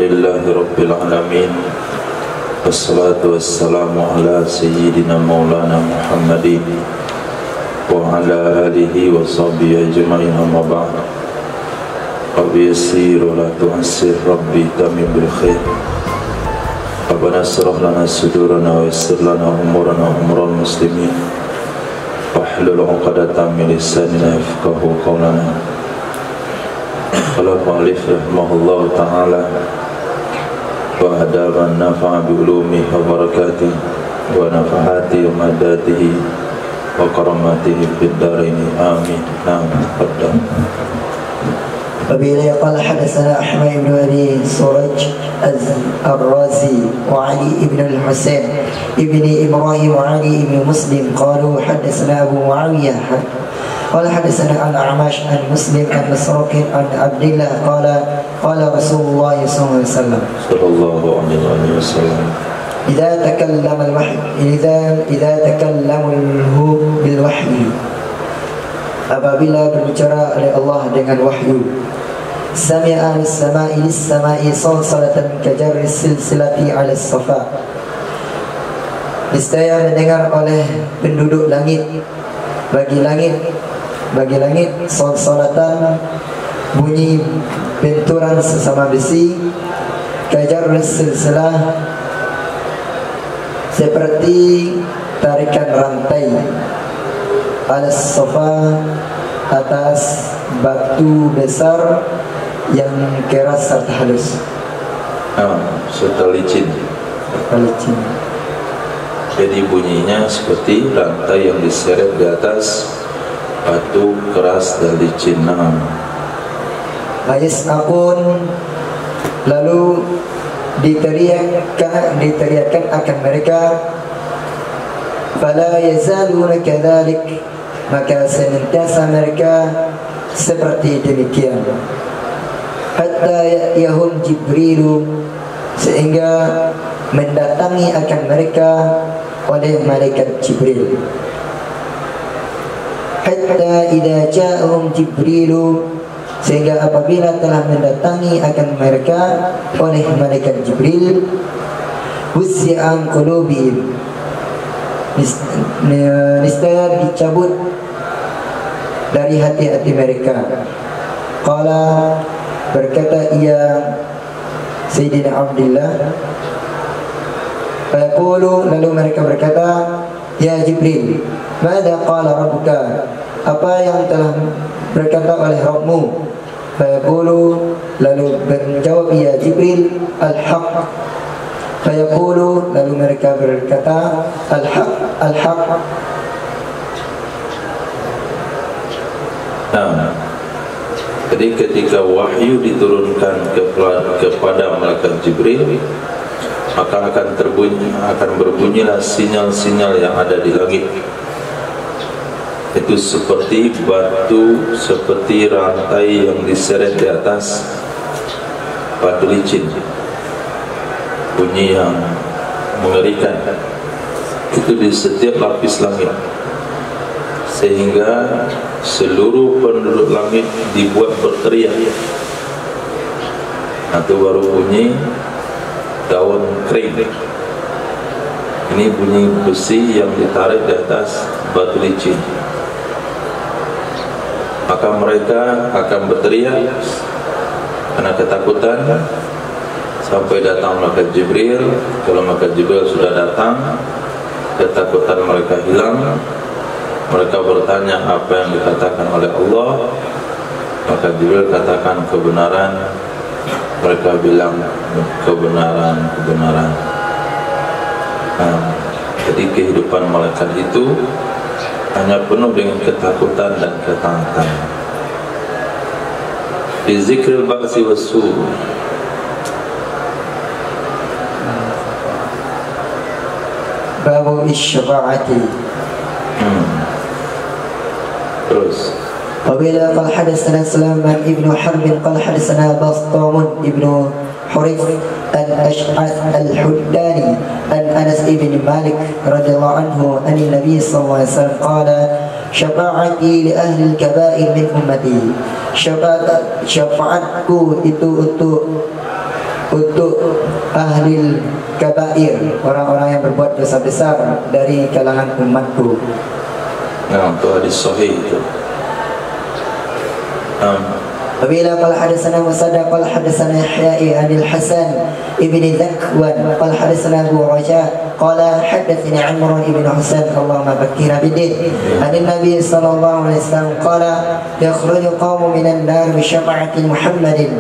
Alhamdulillahi Rabbil Alamin. Wassalatu wassalamu ala Sayyidina Maulana Muhammadin wa ala alihi wa sahbihi ajma'in, amma ba'd. Rabbi yassir wa la tu'assir, Rabbi tamim bil khair. Rabbana shrah lana sudurana wa yassir lana umurana wa umural muslimin wahlul 'uqdatam min lisanina yafqahu qawlana. Qala mu'allif rahimahullah ta'ala wa adaban nafa'a bi ulumihi wa barakatihi wa nafa'ati wa madatihi wa karamatihi fid daraini amin. Na'am, qaddam. وبه قال حدثنا أحمد بن أبي سرج الرازي وعلي بن الحسين ابن إبراهيم وعلي بن مسلم قالوا حدثنا أبو معاوية قال حدثنا الأعمش عن مسلم عن مسروق عن عبد الله قال رسول الله صلى الله عليه وسلم إذا تكلم الوحي إذا تكلمه بالوحي apabila berbicara oleh Allah dengan wahyu, sami'a lis-sama'i salsalatan kajarri silsilati 'ala as-safa, niscaya mendengar oleh penduduk langit bagi langit salsalatan, bunyi benturan sesama besi, kajarri silsilah, seperti tarikan rantai, al-safa, atas batu besar yang keras serta halus, serta licin. Jadi bunyinya seperti rantai yang diseret di atas batu keras dan licin. Ayas'aqun, lalu diteriakkan akan mereka, fala yazaluna kadzalik, maka senantiasa mereka seperti demikian, hatta ya'tiyahum Jibrilu, sehingga mendatangi akan mereka oleh malaikat Jibril. Hatta idza ja'ahum Jibrilu, sehingga apabila telah mendatangi akan mereka oleh malaikat Jibril, wuzzi'an qulubihim, niscaya dicabut dari hati-hati mereka. Qala, berkata ia Sayyidina Abdullah, fayaqulu, lalu mereka berkata, ya Jibril, mada qala rabbuka, apa yang telah berkata oleh Rabbmu? Fayaqulu, lalu menjawab ia Jibril, al-haq. Fayaqulu, lalu mereka berkata, al-haq, al-haq. Jadi ketika wahyu diturunkan kepada malaikat Jibril, maka akan berbunyilah sinyal-sinyal yang ada di langit. Itu seperti batu, seperti rantai yang diseret di atas batu licin. Bunyi yang mengerikan itu di setiap lapis langit, sehingga seluruh penduduk langit dibuat berteriak. Itu baru bunyi daun kering. Ini bunyi besi yang ditarik di atas batu licin. Maka mereka akan berteriak karena ketakutan, sampai datang malaikat Jibril. Kalau malaikat Jibril sudah datang, ketakutan mereka hilang. Mereka bertanya apa yang dikatakan oleh Allah, maka Jibril katakan kebenaran. Mereka bilang kebenaran. Jadi kehidupan malaikat itu hanya penuh dengan ketakutan dan ketaatan. Di zikril ba'si was-sur, babu isyafa'ati. Terus Wabila qal hadatsana Sulaiman ibnu Harb qal hadatsana Bastam ibnu Hurif al-Ash'ath al-Huddani an Anas ibn Malik radhiyallahu anhu an Nabi sallallahu alaihi wasallam qala syafa'ati li ahli al-kaba'ir min ummati, syafaatku itu untuk untuk ahli kabair, orang-orang yang berbuat dosa besar dari kalangan umatku. Nah, itu hadis sahih itu. Apabila qala hadatsana Musaddad qala hadatsana Yahya bin Hasan ibni Zakwan qala hadatsana Abu Raja qala hadatsani Amr ibn Husain Allahumma bakkina bid-din an Nabi sallallahu alaihi wasallam qala yakhruju qaumun minan nar bi syafa'ati Muhammadin,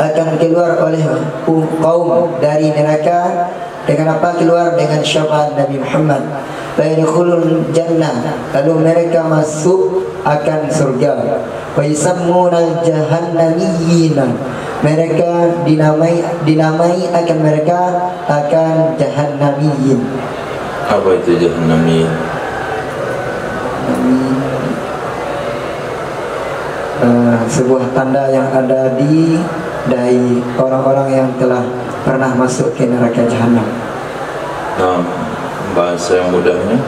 akan keluar oleh kaum dari neraka dengan apa? Keluar dengan syafaat Nabi Muhammad. Fayadkhulul jannah, lalu mereka masuk akan surga. Wa yusammunal jahannamiyyin, mereka dinamai akan mereka akan jahannamiyyin. Apa itu jahannamiyyin? Sebuah tanda yang ada di dahi orang-orang yang telah pernah masuk ke neraka jahanam. Nah, bahasa yang mudahnya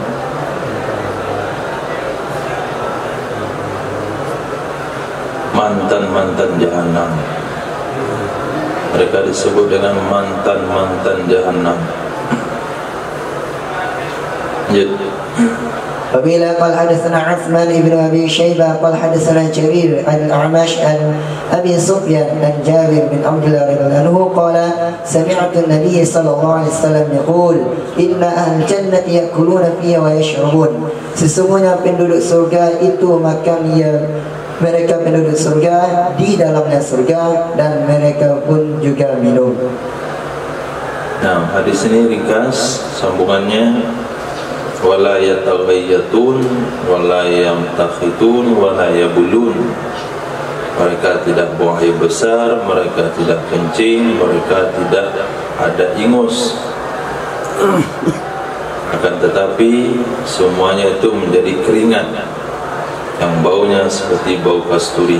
mantan-mantan jahanam. Mereka disebut dengan mantan-mantan jahanam. Apabila qala hadatsana Utsman ibn Abi Syaibah qala hadatsana Jarir an A'mash an Abi Sufyan an Jabir bin Abdullah radhiyallahu anhu qala sami'tu an-nabiy sallallahu alaihi wasallam yaqul inna ahlal jannati ya'kuluna fiha wa yashrabun, sesungguhnya penduduk surga itu makan, mereka penduduk surga di dalamnya surga dan mereka pun juga minum. Nah, hadis ini ringkas sambungannya, wala yataghayyatun wala yamtakhitun wala yabulun. Mereka tidak buang air besar, mereka tidak kencing, mereka tidak ada ingus. Akan tetapi semuanya itu menjadi keringat yang baunya seperti bau kasturi.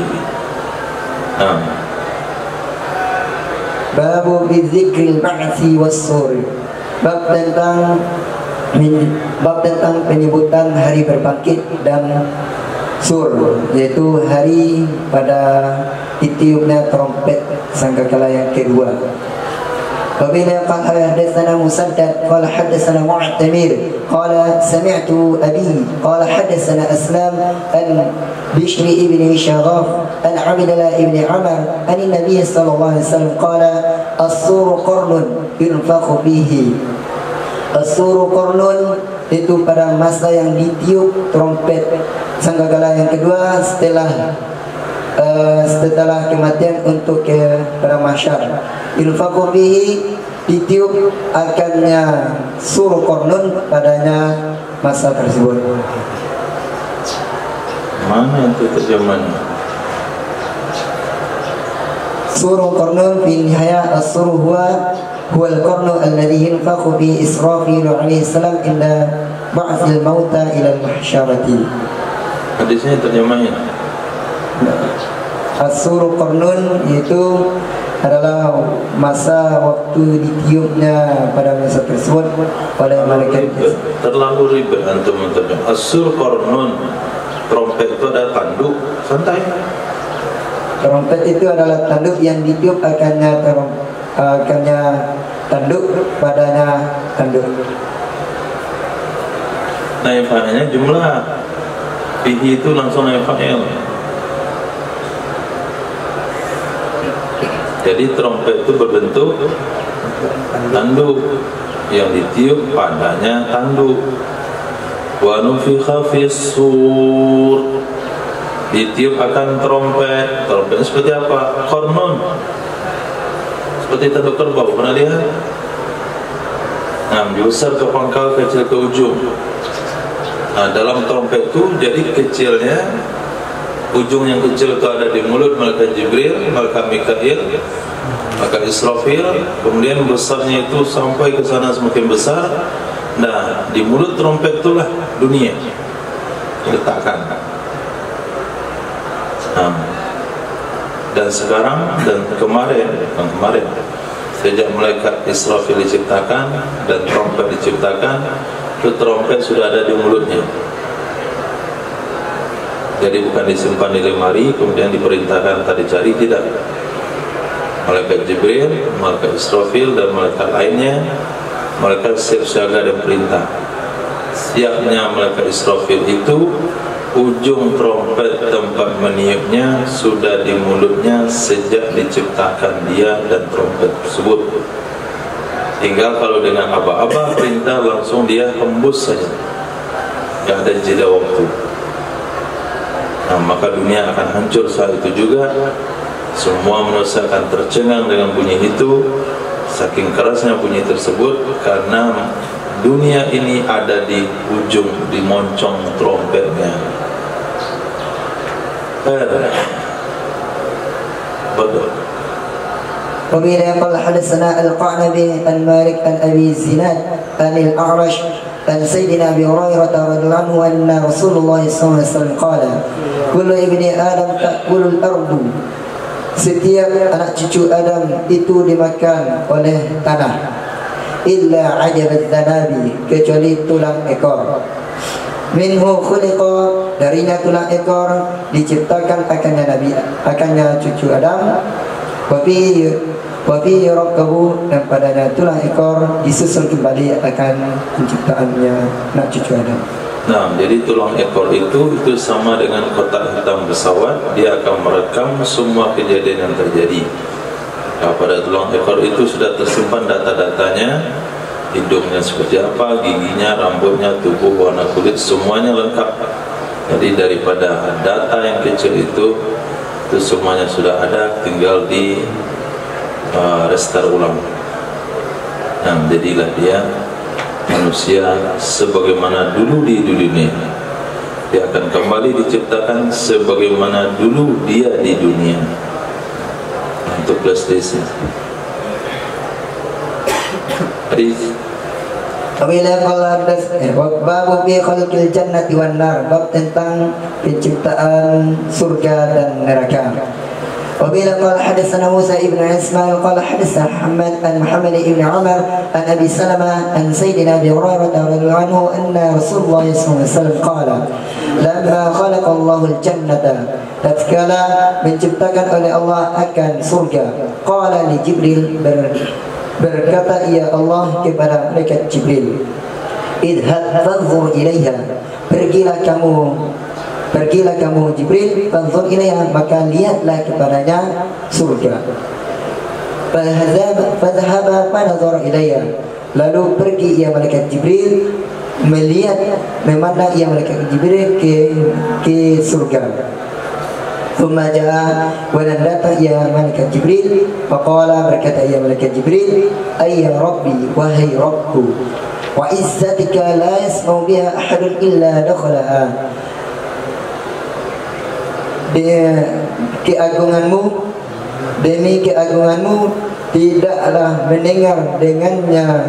Babu bidzikril ba'tsi was-sur, bab tentang penyebutan hari berbangkit dan sur, yaitu hari pada ditiupnya trompet sangkakala yang kedua. Wabila qala hadatsana Musaddad qala hadatsana Mu'tamir qala sami'tu abi qala hadatsana Aslam an Bishr ibn Shaghaf an Abdullah ibn Umar an Nabi sallallahu alaihi wasallam qala as-suru qarnun yunfakhu fihi. As-suru qarnun itu pada masa yang ditiup trompet sangkakala yang kedua setelah kematian untuk ke pada mahsyar. Yunfakhu fihi, ditiup akannya suru qarnun padanya masa tersebut. Mana itu terjemahannya? Suru qarnun fi nihaya as-suru huwa al-qarnu alladhi yunfakhu bi Israfil alaihi salam inda ba'thil mauta ila al-mahsyarati. Hadisnya terjemahnya as-suru qarnun itu adalah masa waktu ditiupnya pada masa tersebut pada malaikat. Terlalu ribet antum menterjemah. As-sur qarnun, trompet itu ada tanduk, santai. Trompet itu adalah tanduk yang ditiup akannya tanduk padanya tanduk. Naifahnya jumlah fihi itu langsung naifahnya. Jadi trompet itu berbentuk tanduk yang ditiup padanya tanduk. Wa nufikha fis-sur, ditiup akan trompet. Trompet seperti apa? Qarnun, seperti tanduk kerbau, pernah lihat? Nah, besar ke pangkal, kecil ke ujung. Nah, dalam trompet itu jadi kecilnya, ujung yang kecil itu ada di mulut malaikat Jibril, malaikat Mikail, malaikat Israfil. Kemudian besarnya itu sampai ke sana semakin besar. Nah, di mulut trompet itulah dunia diletakkan. Nah, dan sekarang dan kemarin sejak malaikat Israfil diciptakan dan trompet diciptakan, itu trompet sudah ada di mulutnya. Jadi bukan disimpan di lemari kemudian diperintahkan tadi cari, tidak. malaikat Jibril, malaikat Israfil dan malaikat lainnya. Malaikat siap siaga dan perintah. Siapnya malaikat Israfil itu ujung trompet tempat meniupnya sudah di mulutnya sejak diciptakan dia dan trompet tersebut. Tinggal kalau dengan aba-aba perintah langsung dia hembus saja, tidak ada jeda waktu. Nah, maka dunia akan hancur saat itu juga. Semua manusia akan tercengang dengan bunyi itu, saking kerasnya bunyi tersebut, karena dunia ini ada di ujung, di moncong trompetnya. Betul. وبه قال حدثنا القعنبي عن مالك عن ابي الزناد عن الاعرج عن سيدنا ابي هريره رضي الله عنه ان رسول الله صلى الله عليه وسلم قال كل ابن ادم تاكل الارض. Setiap anak cucu Adam itu dimakan oleh tanah, illa ajab al-dhanabi, kecuali tulang ekor. Minhu khuliqa, darinya tulang ekor diciptakan akannya cucu Adam. Wafi rakabu, dan padanya tulang ekor disusul kembali akan penciptaannya anak cucu Adam. Nah, jadi tulang ekor itu sama dengan kotak hitam pesawat. Dia akan merekam semua kejadian yang terjadi. Nah, pada tulang ekor itu sudah tersimpan data-datanya, hidungnya seperti apa, giginya, rambutnya, tubuh, warna kulit, semuanya lengkap. Jadi daripada data yang kecil itu semuanya sudah ada, tinggal di restart ulang. Nah, jadilah dia manusia sebagaimana dulu di dunia. Dia akan kembali diciptakan sebagaimana dulu dia di dunia. Untuk PlayStation. Hadis. Apabila bab fi khalqil jannati wan nar, bab tentang penciptaan surga dan neraka. وبه قال حدثنا موسى ابن اسماعيل قال حدثنا محمد ابن عمر عن ابي سلمة عن سيدنا ابي هريرة رضي الله عنه ان رسول الله صلى الله عليه وسلم قال لما خلق الله الجنة, tatkala menciptakan oleh Allah akan surga, qala li Jibril, berkata ya Allah kepada malaikat Jibril, idhab fanzur ilaiha, pergilah kamu Jibril, fanzur ilaiha, maka lihatlah kepadanya surga. Fadhhaba fanazara ilaiha, lalu pergi ia malaikat Jibril memandang ia malaikat Jibril ke surga. Thumma jaa, dan datang ia malaikat Jibril, faqala, berkata ia malaikat Jibril, ayya rabbi, wahai Rabbku, wa izzatika la yasma'u biha ahadun illa dakhalaha, demi keagunganmu tidaklah mendengar dengannya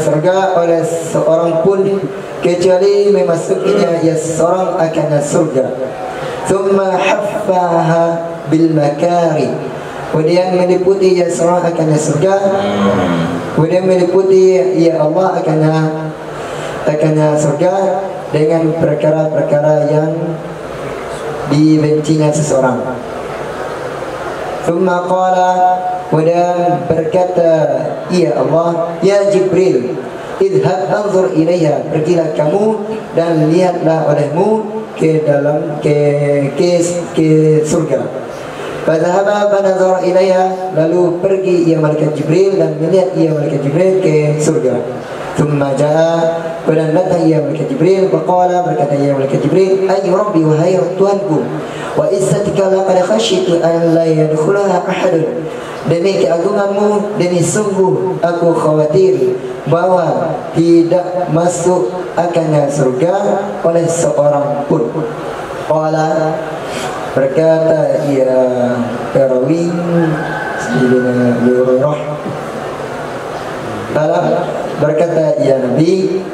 surga oleh seorang pun kecuali memasukinya ia seorang akan surga. Thumma haffaha bil makari, kemudian meliputi ia seorang akan surga, kemudian meliputi ia Allah akannya surga dengan perkara-perkara yang dibencinya seseorang. Thumma qala, kemudian berkata ia Allah, ya Jibril, idhab anzur ilaiha, pergilah kamu dan lihatlah olehmu ke surga. Fadhhaba fanazara ilaiha, lalu pergi ia malaikat Jibril dan melihat ia malaikat Jibril ke surga. Thumma jaa, kemudian datang ia malaikat Jibril, faqala, berkata ia malaikat Jibril, ayy rabbi, wahai Tuhanku, wa izzatika laqad khasyitu an la yadkhulaha ahadun, demi keagunganmu, demi sungguh aku khawatir bahwa tidak masuk akannya surga oleh seorang pun. Qala, berkata ia perawi Sayyidina Abu Hurairah, berkata ya Nabi,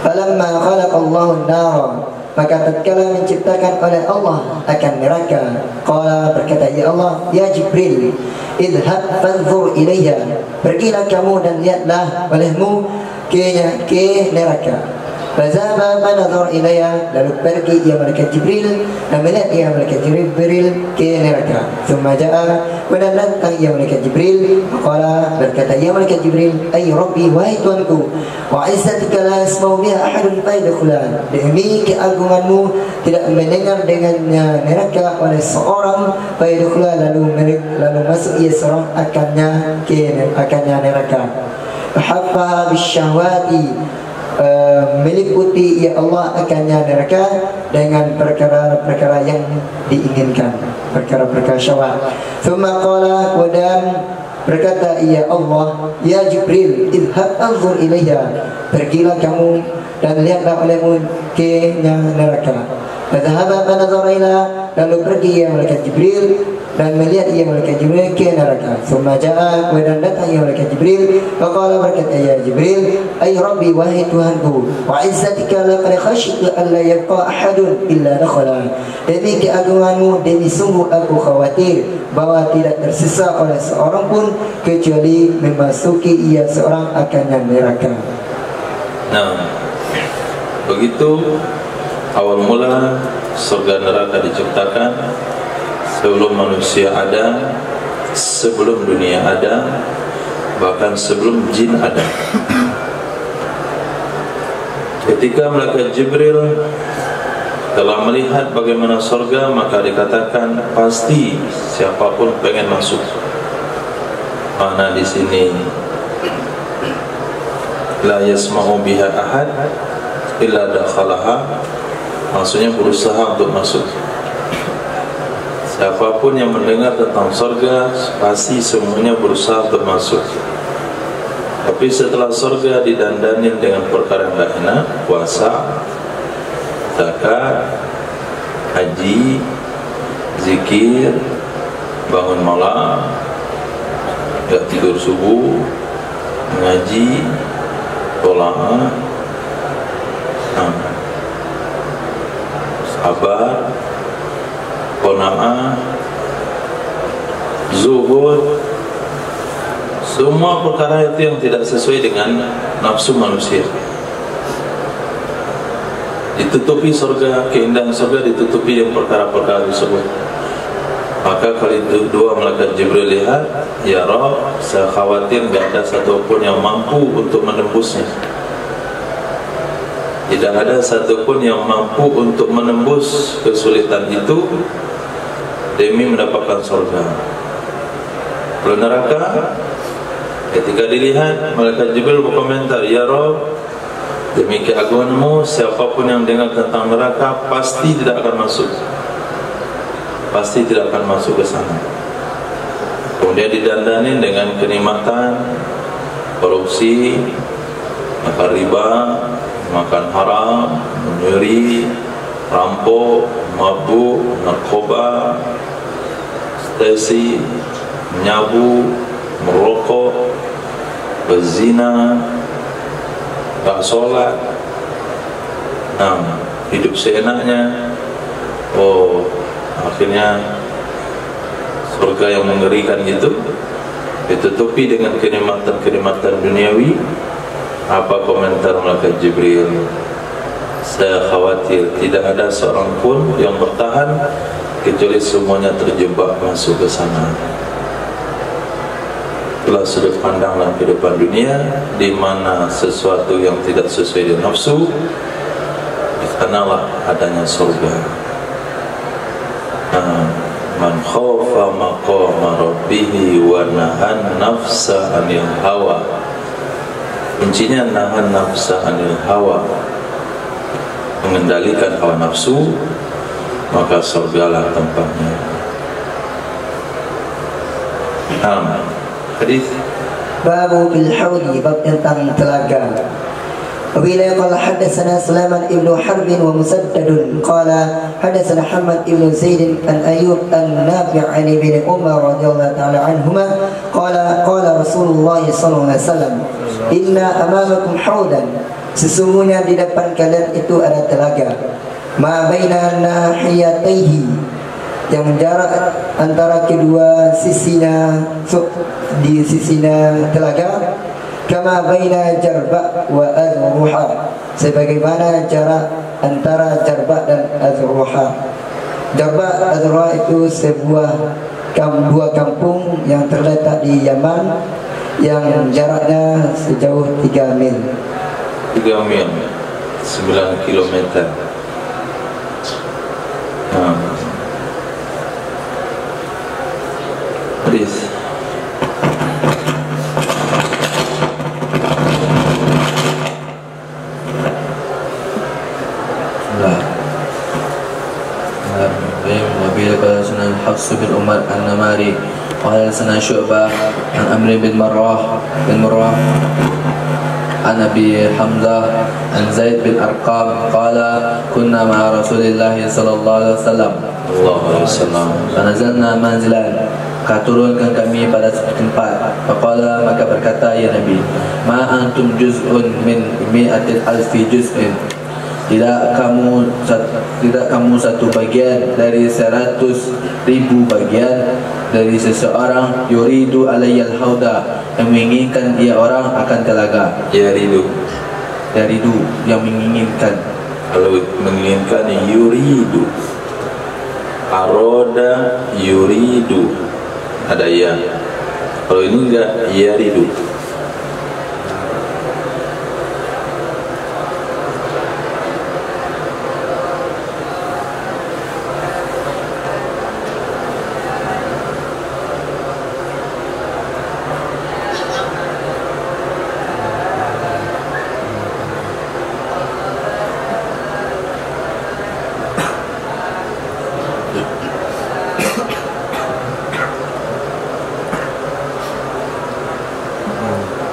falamma khalaqa Allahu an-nara, maka tatkala menciptakan oleh Allah akan neraka, qala, berkata ya Allah, ya Jibril, idhab fanzur ilaiha, pergilah kamu dan lihatlah olehmu ke neraka. Fazaba manazar ilayya, lalu pergi ia malaikat Jibril dan melihat ia malaikat Jibril ke neraka. Thumma jaa, kemudian datang ia malaikat Jibril, maqala, berkata ia malaikat Jibril, ay Rabbi, wahai Tuanku, wa izzatika la yasma'u biha ahadun fayadkhulan, demi keagunganmu tidak mendengar dengannya neraka oleh seorang, fayadkhulan, lalu masuk ia seorang akannya neraka. Habba bisyahwati, meliputi ya Allah akannya neraka dengan perkara-perkara yang diinginkan, perkara-perkara syahwat. Thumma qala, dan berkata ya Allah, ya Jibril, idhab anzur ilayya, pergilah kamu dan lihatlah olehmu ke neraka. Fadhahaba fanazara ila, lalu pergi ya malaikat Jibril dan melihat ia malaikat Jibril ke neraka. Thumma jaa, kemudian datang ia malaikat Jibril, faqala, berkata ya Jibril, ay Rabbi, wahai Tuhanku, wa izzatika laqad khasyitu an la yabqa ahadun illa dakhala, demi keagunganmu, demi sungguh aku khawatir bahwa tidak tersisa oleh seorang pun kecuali memasuki ia seorang akannya neraka. Nah, begitu awal mula surga neraka diciptakan, sebelum manusia ada, sebelum dunia ada, bahkan sebelum jin ada. Ketika malaikat Jibril telah melihat bagaimana surga, maka dikatakan pasti siapapun pengen masuk. Mana di sini la yasma'u biha ahad illa dakhalaha, maksudnya berusaha untuk masuk. Siapapun yang mendengar tentang surga pasti semuanya berusaha untuk masuk. Tapi setelah surga didandani dengan perkara yang tak enak, puasa, zakat, haji, zikir, bangun malam, gak tidur subuh, ngaji, tolak, sabar, qanaah, zuhud, semua perkara itu yang tidak sesuai dengan nafsu manusia. Ditutupi surga, keindahan surga ditutupi dengan perkara-perkara tersebut. Maka kali dua malaikat Jibril lihat, ya Rabb, saya khawatir tidak ada satupun yang mampu untuk menembusnya. Tidak ada satupun yang mampu untuk menembus kesulitan itu demi mendapatkan surga. Kalau neraka, ketika dilihat, malaikat Jibril berkomentar, ya Rabb, demi keagunganmu, siapapun yang dengar tentang neraka pasti tidak akan masuk, pasti tidak akan masuk ke sana. Kemudian didandani dengan kenikmatan, korupsi, makan riba, makan haram, menyuri, rampok, mabuk, narkoba, stasi, menyabu, merokok, berzina, tak sholat, hidup seenaknya. Oh, akhirnya surga yang mengerikan itu ditutupi dengan kenikmatan-kenikmatan duniawi. Apa komentar malaikat Jibril? Saya khawatir tidak ada seorang pun yang bertahan kecuali semuanya terjebak masuk ke sana. Itulah sudut pandang dalam kehidupan dunia, di mana sesuatu yang tidak sesuai dengan nafsu, di sanalah adanya surga. Man khafa maqama rabbih wa nahan nafsa 'anil hawa. Kuncinya nahan nafsa 'anil hawa, mengendalikan hawa nafsu, maka surgalah tempatnya. Hadis Babu bil haudi, bab tentang telaga. Bila qala hadatsana Sulaiman ibnu Harb wa Musaddad qala hadatsana Hamad ibnu Zaid an Ayyub an Nafi' an ibn Umar radhiyallahu ta'ala anhuma qala qala Rasulullah sallallahu alaihi wasallam, inna amamakum haudan, sesungguhnya di depan kalian itu ada telaga, ma baina nahiyataihi, yang jarak antara kedua sisinya, di sisinya telaga, kama baina Jarba wa Azruha, sebagaimana jarak antara Jarba dan Azruha. Jarba Azruha itu sebuah dua kampung yang terletak di Yaman yang jaraknya sejauh 3 mil. 3 mil, 9 kilometer. Hadis. Sunan Hafs bin Umar An-Namari qala sana Syu'bah an Amr bin Marrah an Abi Hamzah an Zaid bin Arqam qala kunna ma'a Rasulillah sallallahu alaihi wasallam fanazalna manzilan, turunkan kami pada satu tempat. Faqala, maka berkata ya Nabi, ma antum juz'un min mi'atil alfi juz'in, tidak kamu satu bagian dari 100.000 bagian dari seseorang yuridu alayyal hauda, yang menginginkan ia orang akan telaga. Yaridu yang menginginkan. Kalau menginginkan yuridu, aroda yuridu, ada ya. Kalau ini enggak, yaridu.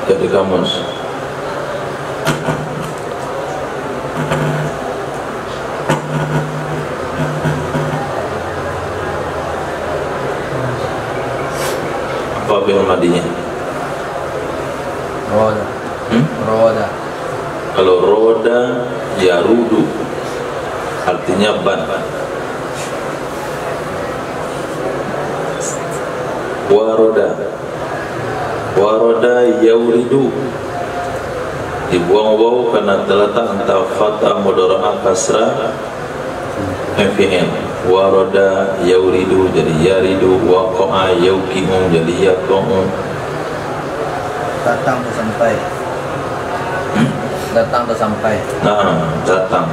Jadi kamus. Apa fi'il madinya? Roda. Roda. Kalau roda yarudu, artinya ban. Waroda yauridu, dibuang waw karena terletak antara fathah mudhara'ah kasrah fi'il. Waroda yauridu jadi yaridu, waqa'a yauqi'u jadi yaqa'u. Datang atau sampai. Datang atau sampai. Datang.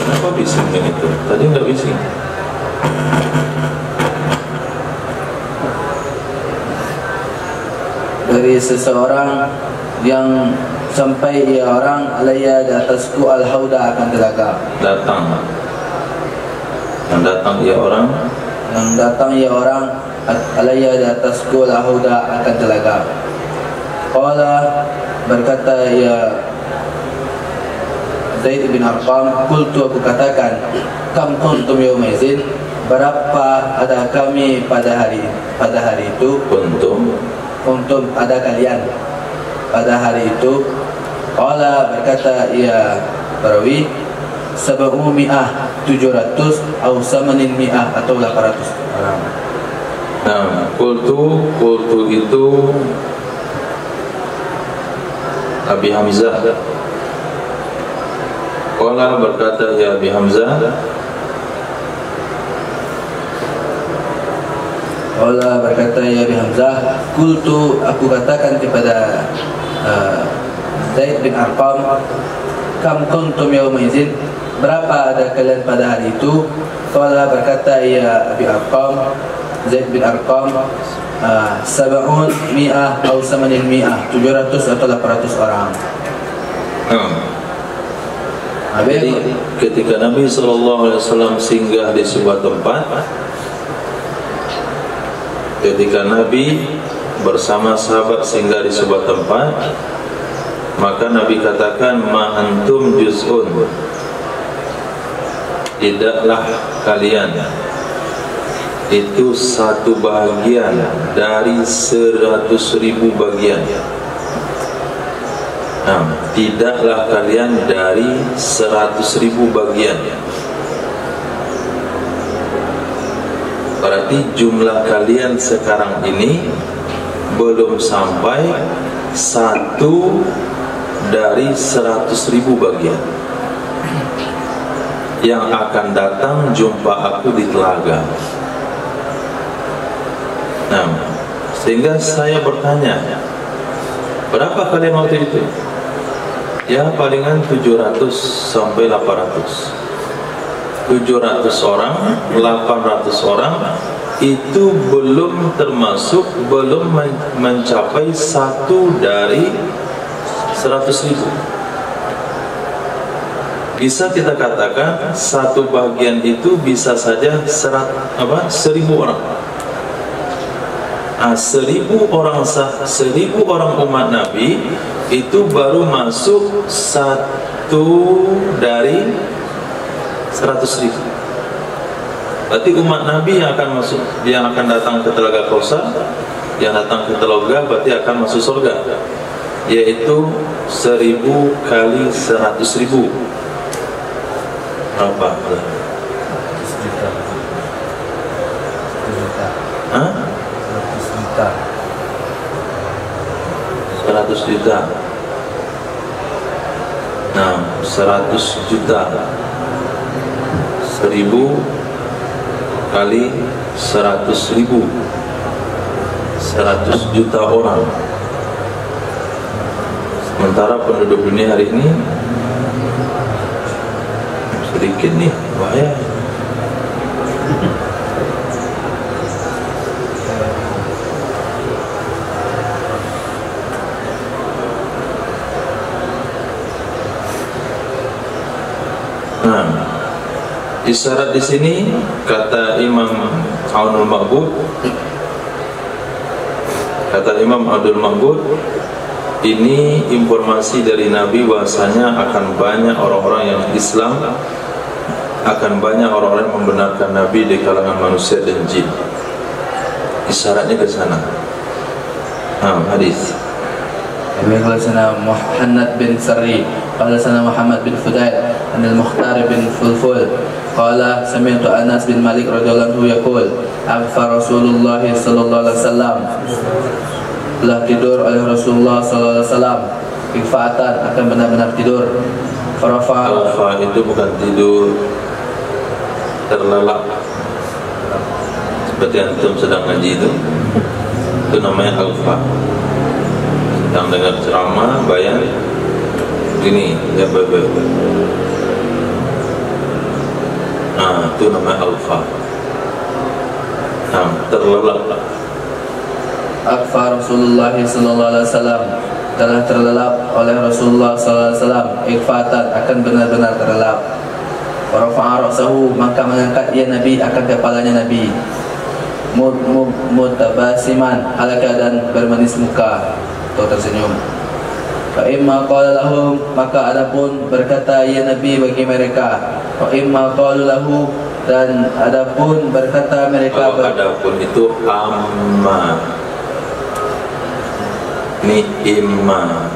Kenapa bising itu? Tadi enggak bising. Dari seseorang yang sampai ia orang alaiya di atasku al-hauda akan telaga. Datang. Yang datang ia orang alaiya di atasku al-hauda akan telaga. Qala, berkata ya Zaid bin Arqam, qultu, aku katakan, kam kuntum yawma izin, berapa ada kami pada hari itu. Kuntum ada kalian pada hari itu. Qala, berkata ya perawi, 700 atau 800 orang. Qultu itu Abi Hamzah. Qala, berkata ya Abi Hamzah. Qala, berkata ya Abi Hamzah, qultu, aku katakan kepada Zaid bin Arqam, kam kuntum yawma izin, berapa ada kalian pada hari itu. Qala, berkata ya Abi Arqam, Zaid bin Arqam, 700 atau 800 atau 800 orang. Jadi ketika Nabi SAW singgah di sebuah tempat, ketika Nabi bersama sahabat singgah di sebuah tempat, maka Nabi katakan, ma antum juz'un, tidaklah kalian itu satu bahagian dari 100.000 bagian. Tidaklah kalian dari 100.000 bagian. Berarti jumlah kalian sekarang ini belum sampai 1 dari 100.000 bagian yang akan datang jumpa aku di telaga. Nah, sehingga saya bertanya, berapa kalian waktu itu? Ya palingan 700 sampai 800. 700 orang, 800 orang itu belum termasuk, belum mencapai 1 dari 100.000. Bisa kita katakan satu bagian itu bisa saja 1.000 orang. 1.000 orang 1.000 orang umat Nabi itu baru masuk 1 dari 100.000. Berarti umat Nabi yang akan masuk, yang akan datang ke Telaga Kausar, yang datang ke telaga berarti akan masuk surga, yaitu 1.000 kali 100.000. Berapa? 100 juta. Hah? 100 juta. Nah, 100 juta. 1.000 kali 100.000. 100 juta orang. Sementara penduduk dunia hari ini sedikit nih, bahaya. Nah, isyarat di sini kata Imam Aunul Ma'bud, ini informasi dari Nabi bahasanya akan banyak orang-orang yang Islam, akan banyak orang-orang yang membenarkan Nabi di kalangan manusia dan jin. Isyaratnya ke sana. Hadis. قال سنا محمد بن سري قال سنا محمد بن فديل عن المختار بن فلفل قال سمعت أنس بن مالك رضي الله عنه يقول أغفر رسول الله صلى الله عليه وسلم, telah tidur oleh Rasulullah sallallahu alaihi wasallam, ifaatan akan benar-benar tidur. Alfa itu bukan tidur, terlelap. Seperti antum sedang ngaji itu namanya alfa. Sedang dengar ceramah, bayan gini, ya bebe. Nah, itu namanya alfa. Nah, terlelap. Akfa Rasulullah sallallahu alaihi wasallam, telah terlelap oleh Rasulullah sallallahu alaihi wasallam, ikfatan akan benar-benar terlelap. Wa rafa'a ra'sahu, maka mengangkat ia Nabi akan kepalanya Nabi. Mutabasiman, ala keadaan bermanis muka atau tersenyum. Fa imma qala lahum, maka adapun berkata ia Nabi bagi mereka. Fa imma qalu lahu, dan adapun berkata mereka. Adapun itu amma, ni imma.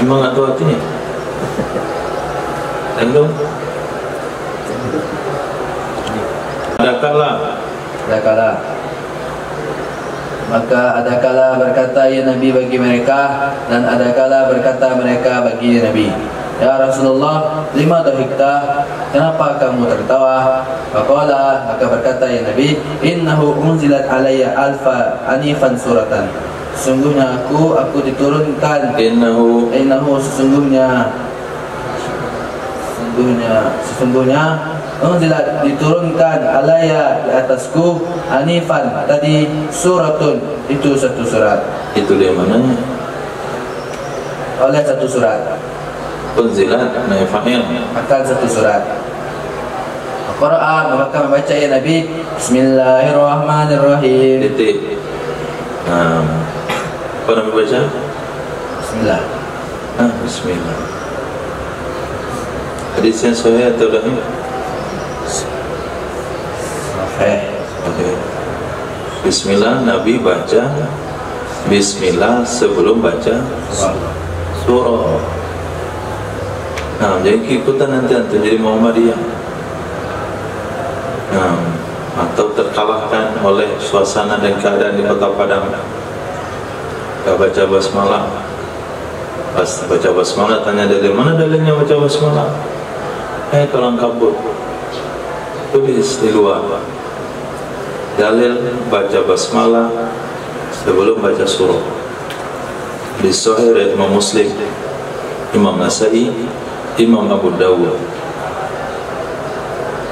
Memang nggak tahu artinya. Tengok. Adakala. Maka adakala berkata ya Nabi bagi mereka, dan adakala berkata mereka bagi ya Nabi, ya Rasulullah, lima dhahikta, kenapa kamu tertawa? Faqala, maka berkata ya Nabi, innahu unzilat alayya alfa anifan suratan, sesungguhnya aku diturunkan, innahu sesungguhnya unzilat diturunkan alayya di atasku, anifan tadi, suratun itu satu surat. Itu dari mananya? Oleh satu surat. Unzilat naifa'il akan satu surat. Qara'a, maka membaca ya Nabi, Bismillahirrahmanirrahim. Titik. Nah, apa nama baca? Bismillah. Bismillah. Hadis yang sahih atau dhaif? Sahih. Oke. Bismillah, Nabi baca Bismillah sebelum baca surah. Nah, jadi ikutan nanti jadi Muhammadiyah. Nah, atau terkalahkan oleh suasana dan keadaan di Kota Padang. Gak baca basmalah. Pas baca basmalah tanya dalil, mana dalilnya baca basmalah? Kalang kabut. Tulis di luar. Dalil baca basmalah sebelum baca surah. Di Sahih riwayat Imam Muslim, Imam Nasai, Imam Abu Dawud.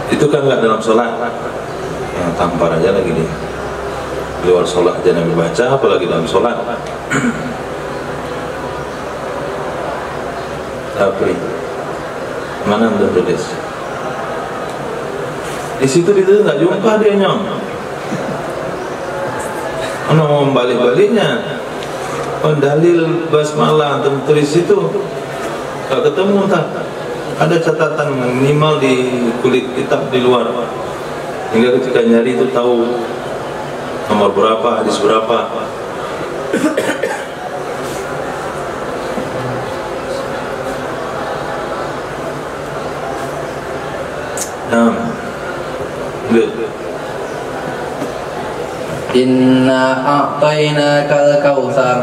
Itu kan enggak dalam sholat. Yang tampar aja lagi dia. Di luar sholat aja Nabi baca, apalagi dalam sholat. Tapi mana anda tulis? Di situ nggak jumpa dia nyong. Mau balik-baliknya dalil basmalah untuk tulis itu nggak ketemu tak. Ada catatan minimal di kulit kitab di luar, hingga ketika nyari itu tahu nomor berapa, hadis berapa. Inna a'tainakal kautsar,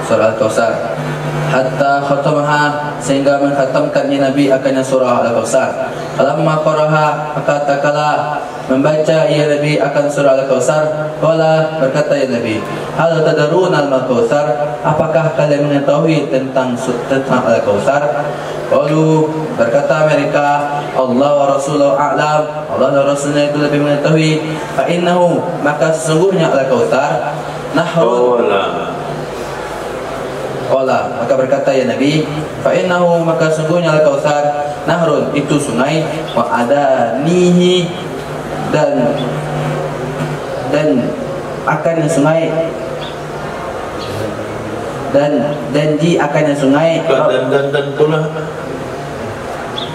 surah Al-Kautsar, hatta khatamaha, sehingga mengkhatamkannya Nabi akannya surah Al-Kautsar. Falamma qaraha, maka takala membaca ia Nabi akan surah Al-Kautsar, qala, berkata ya Nabi, hal tadaruna al-Kautsar, apakah kalian mengetahui tentang Al-Kautsar? Qalu, berkata mereka, Allah wa Rasuluhu a'lam, Allah dan Rasulnya itu lebih mengetahui. Fa innahu, maka sesungguhnya Al-Kautsar nahrun. Qala, maka berkata ya Nabi, fa innahu, maka sesungguhnya Al-Kautsar nahrun, itu sungai, wa adanihi, dan akannya sungai, dan janji akannya sungai, dan pula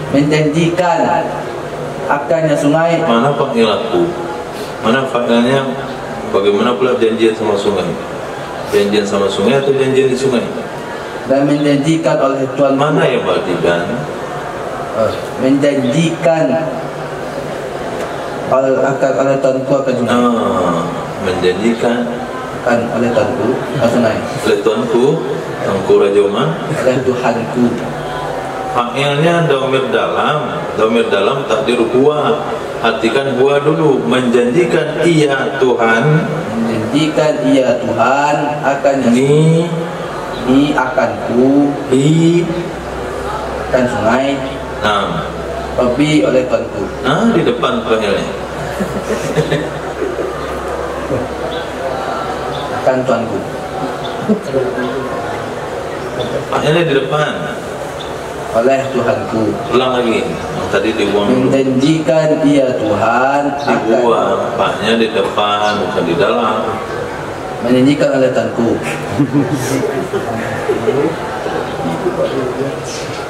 menjanjikan akannya sungai. Mana fa'ilatku? Mana fa'ilnya? Bagaimana pula janjian sama sungai? Janjian sama sungai atau janjian di sungai? Dan menjanjikan oleh Tuhan. Mana yang berarti dan? Menjanjikan oleh Tuanku akan sungai. Menjanjikan kan oleh Tuanku akan sungai. Oleh Tuanku, Tuanku Raja Umar. Oleh Tuhanku. Fa'ilnya dhamir dalam takdir huwa. Artikan huwa dulu. Menjanjikan iya Tuhan. Menjanjikan iya Tuhan akan ni akanku kan sungai. Rabbi oleh Tuanku. Di depan fa'ilnya. Akan Tuanku. Fa'ilnya di depan. Oleh Tuhanku. Ulang lagi. Tadi dibuang dulu. Menjanjikan dia Tuhan dibuang. Paknya di depan, bukan di dalam. Menjanjikan oleh Tuhanku.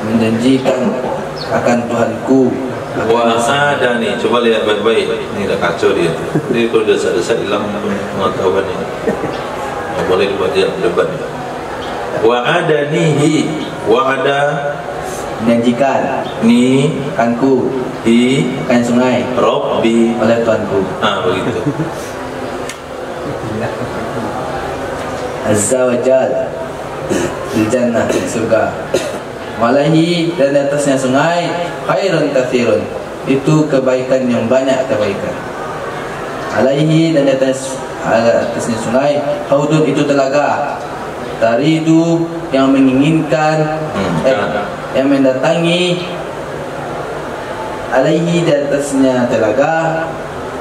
Menjanjikan akan Tuhanku. Ada nih, coba lihat baik-baik. Ini dah kacau dia. Jadi kalau desa-desa hilang pengetahuannya. Nggak boleh dibuat dia debat. Wa'adanihi, wa'ada menjanjikan ni kanku kan sungai Rabbi oleh Tuanku. Begitu. Azza wa Jal di jannah, di surga. Malahi, dan di atasnya sungai, khairun kathirun, itu kebaikan yang banyak kebaikan. Alaihi, dan di atasnya sungai, haudun, itu telaga. Taridu, yang menginginkan, yang mendatangi. Alaihi, di atasnya telaga,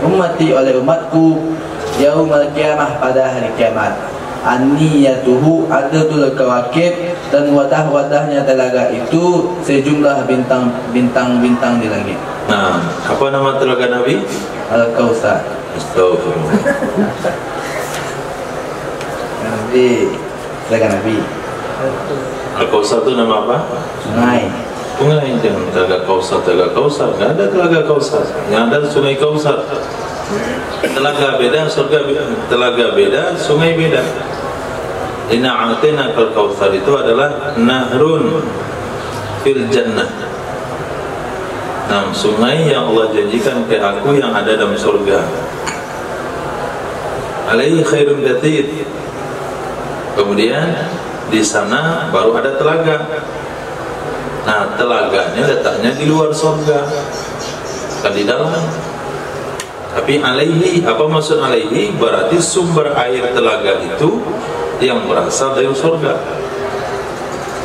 ummati, oleh umatku, yaumal kiamah, pada hari kiamat. Aniyatuhu, adatul kawakib, dan wadah-wadahnya telaga itu sejumlah bintang-bintang di langit. Apa nama telaga Nabi? Al-Kautsar. Astagfirullah. Nabi, telaga Nabi. Al-Kautsar itu nama apa? Sungai. Sungai, jangan telaga Kautsar. Nggak ada telaga Kautsar. Yang ada Sungai Kautsar. Telaga beda, surga beda. Telaga beda, sungai beda. Inna a'tayna kal kautsar itu adalah nahrun fil jannah. Nah, sungai yang Allah janjikan ke aku yang ada dalam surga. Alaihi khairun katsir. Kemudian di sana baru ada telaga. Nah, telaganya letaknya di luar surga, bukan di dalam. Tapi alaihi, apa maksud alaihi? Berarti sumber air telaga itu yang berasal dari surga.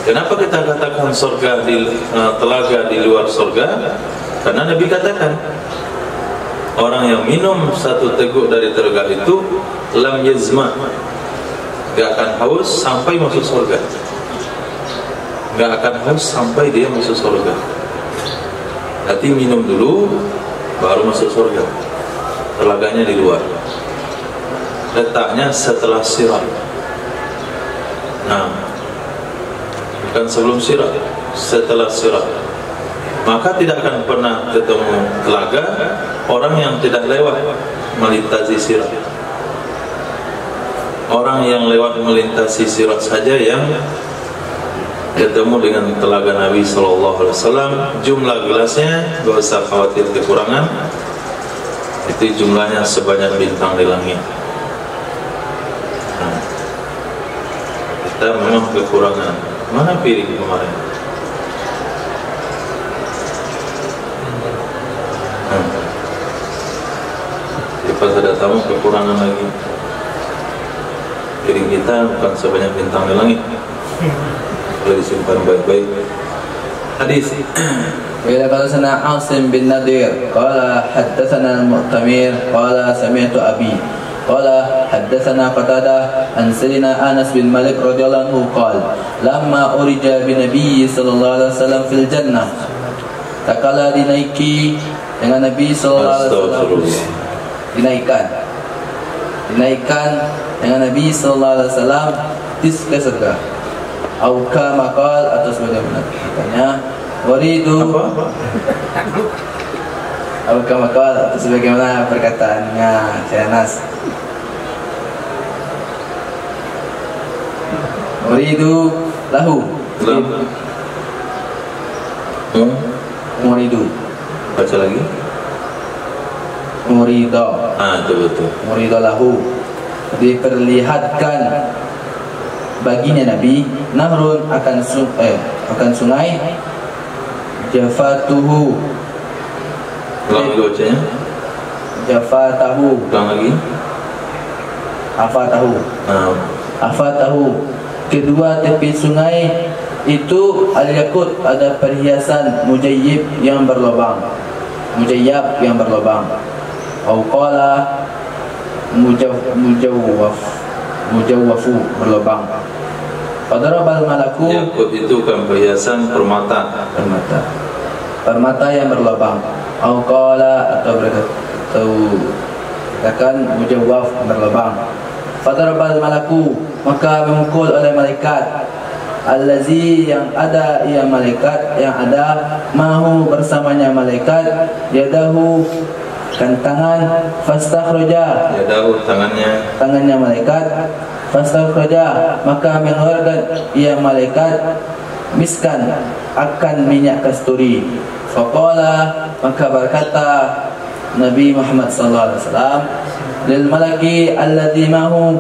Kenapa kita katakan surga di telaga di luar surga? Karena Nabi katakan orang yang minum satu teguk dari telaga itu lam yazma, gak akan haus sampai masuk surga. Gak akan haus sampai dia masuk surga. Nanti minum dulu baru masuk surga. Telaganya di luar, letaknya setelah sirat. Nah, bukan sebelum sirat, setelah sirat. Maka tidak akan pernah ketemu telaga orang yang tidak lewat melintasi sirat. Orang yang lewat melintasi sirat saja yang ketemu dengan telaga Nabi SAW. Jumlah gelasnya gak usah khawatir kekurangan, itu jumlahnya sebanyak bintang di langit. Nah, kita memang kekurangan. Mana piring kemarin? Pas ada tamu kekurangan lagi. Piring kita bukan sebanyak bintang di langit. Boleh disimpan baik-baik. Hadis. Bila qala Asim bin Nadir qala haddatsana al-Mu'tamir qala sami'tu abi qala haddatsana Qatadah an Sayyidina Anas bin Malik radhiyallahu anhu qala lamma urija bin Nabi sallallahu alaihi wasallam fil jannah, takala dinaiki dengan Nabi sallallahu alaihi wasallam, dinaikkan dengan Nabi sallallahu alaihi wasallam di surga. Au kama qala, atau sebagaimana katanya waridu apa? Au kama qala, atau sebagaimana perkataannya Anas. Waridu lahu. Muridu. Baca lagi. Murido. Itu betul. Murido lahu, diperlihatkan baginya Nabi nahrun akan sungai jafatuhu. Ulang lagi bacanya. Jafatahu. Ulang lagi. Afatahu. Kedua tepi sungai itu al-yakut, ada perhiasan mujayyib yang berlubang. Mujayyab yang berlubang. Au qala mujawwafu, berlubang. Fadarabal malaku. Yakut itu kan perhiasan permata. Permata yang berlubang. Au qala, atau katakan mujawwaf, berlubang. Fadarabal malaku, maka memukul oleh malaikat. Allazi, yang ada, ia malaikat yang ada, mahu bersamanya malaikat, yadahu, kan tangan, fastakhraja, yadahu, tangannya malaikat, fastakhraja, maka mengeluarkan ia malaikat miskan, akan minyak kasturi. Faqala, maka berkata Nabi Muhammad sallallahu alaihi wasallam lil malaki alladzi mahu,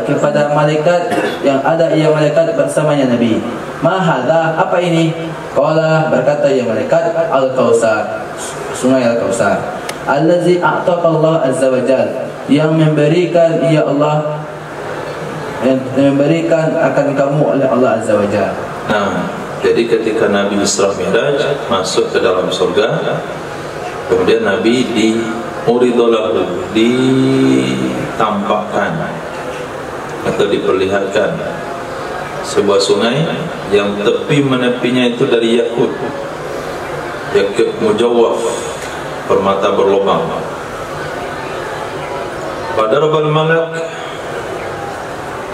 kepada malaikat yang ada ia malaikat bersamanya Nabi, ma hadza, apa ini? Qala, berkata ia malaikat, al-Kautsar, sungai al-Kautsar, allazi a'taqa Allah azza wa jalla, yang memberikan ia Allah, yang memberikan akan kamu oleh Allah azza wa jalla. Nah, jadi ketika Nabi Isra Mi'raj masuk ke dalam surga, kemudian Nabi ditampakkan atau diperlihatkan sebuah sungai yang tepi menepinya itu dari yakut mujawwaf, permata berlubang. Fadarabal malak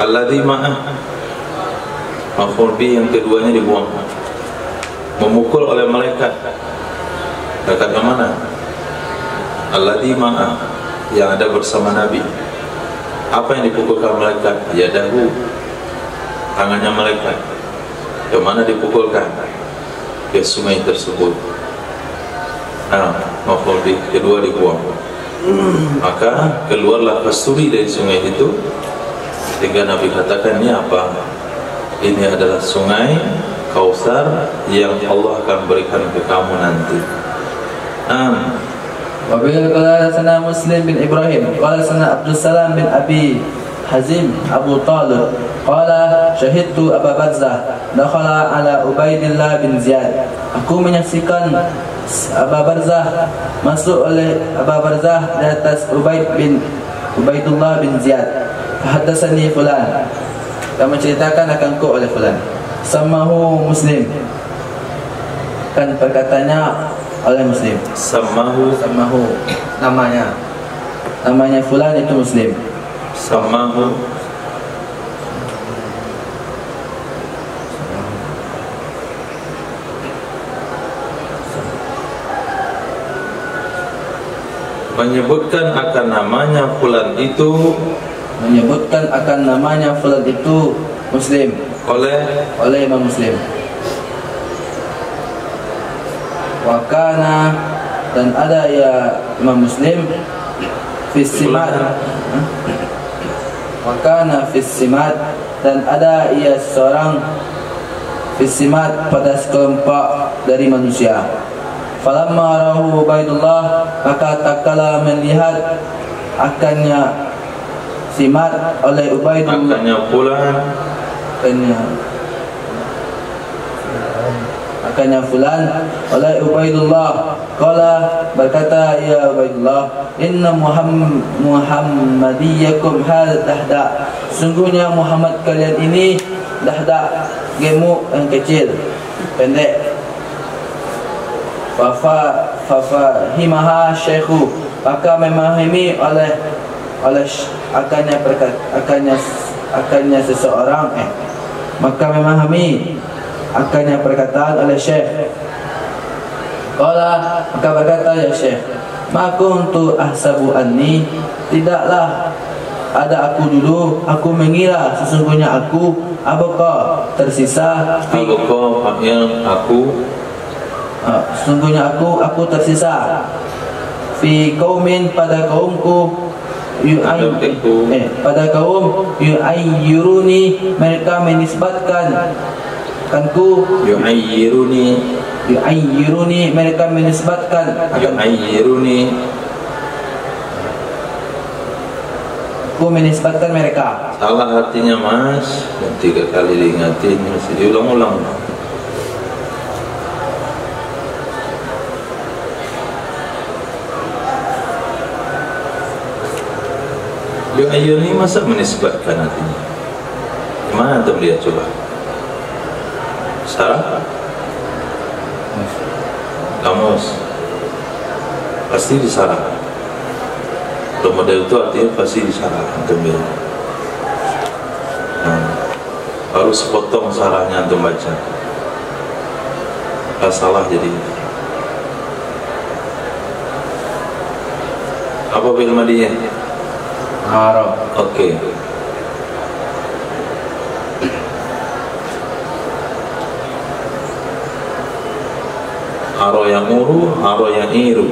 alladzi ma'ah, maf'ul bi yang keduanya dibuang, memukul oleh malaikat. Malaikat yang mana? Alladzi ma'ah, yang ada bersama Nabi. Apa yang dipukulkan malaikat? Yadahu, tangannya malaikat. Ke mana dipukulkan? Ke sungai tersebut. Maf'ul bih kedua dibuang. Maka keluarlah kasturi dari sungai itu. Sehingga Nabi katakan, ini apa? Ini adalah sungai Kautsar yang Allah akan berikan ke kamu nanti. Wabil qala sana Muslim bin Ibrahim qala sana Abdul Salam bin Abi Hazim Abu Talib qala syahidtu Abu Barzah dakhala ala Ubaidillah bin Ziyad. Aku menyaksikan Abu Barzah masuk oleh Abu Barzah di atas Ubaidullah bin Ziyad. Haddatsani fulan, kami menceritakan akan ku oleh fulan. Samahu Muslim, kan perkataannya oleh Muslim. Samahu namanya fulan itu Muslim. Samahu menyebutkan akan namanya fulan itu Muslim oleh Imam Muslim. Wakana, dan ada ya Imam Muslim fisimat. Wakana fisimat, dan ada ia seorang fisimat pada sekelompok dari manusia. Falamma rahu Ubaidullah, maka tatkala melihat akannya simat oleh Ubaidullah, akannya fulan oleh Ubaidullah, qala, berkata ya Ubaidullah, inna Muhammadiyakum hadha dahda, sungguhnya Muhammad kalian ini dahda, gemuk yang kecil, pendek. Fafahimaha syekhu, maka memahami oleh akannya seseorang, maka memahami akannya perkataan oleh syekh. Qala, maka berkata ya syekh, ma kuntu ahsabu anni, tidaklah ada aku dulu, aku mengira sesungguhnya aku abqa tersisa, sesungguhnya aku tersisa fi qaumin, pada kaumku, pada kaum yu'ayyiruni, mereka menisbatkan kanku, yu'ayyiruni, mereka menisbatkan aku menisbatkan mereka. Salah artinya mas, dan 3 kali diingatin, mesti diulang-ulang. Yu'ayyiruni masa menisbatkan artinya? Gimana antum lihat coba? Sarah? Kamus pasti disarah. Kalau model itu artinya pasti disarah. Antum lihat. Harus potong sarahnya antum baca. Kalau salah jadi. Apa fi'il madhinya? Arab. Oke. Aro yang uru, aro yang iru.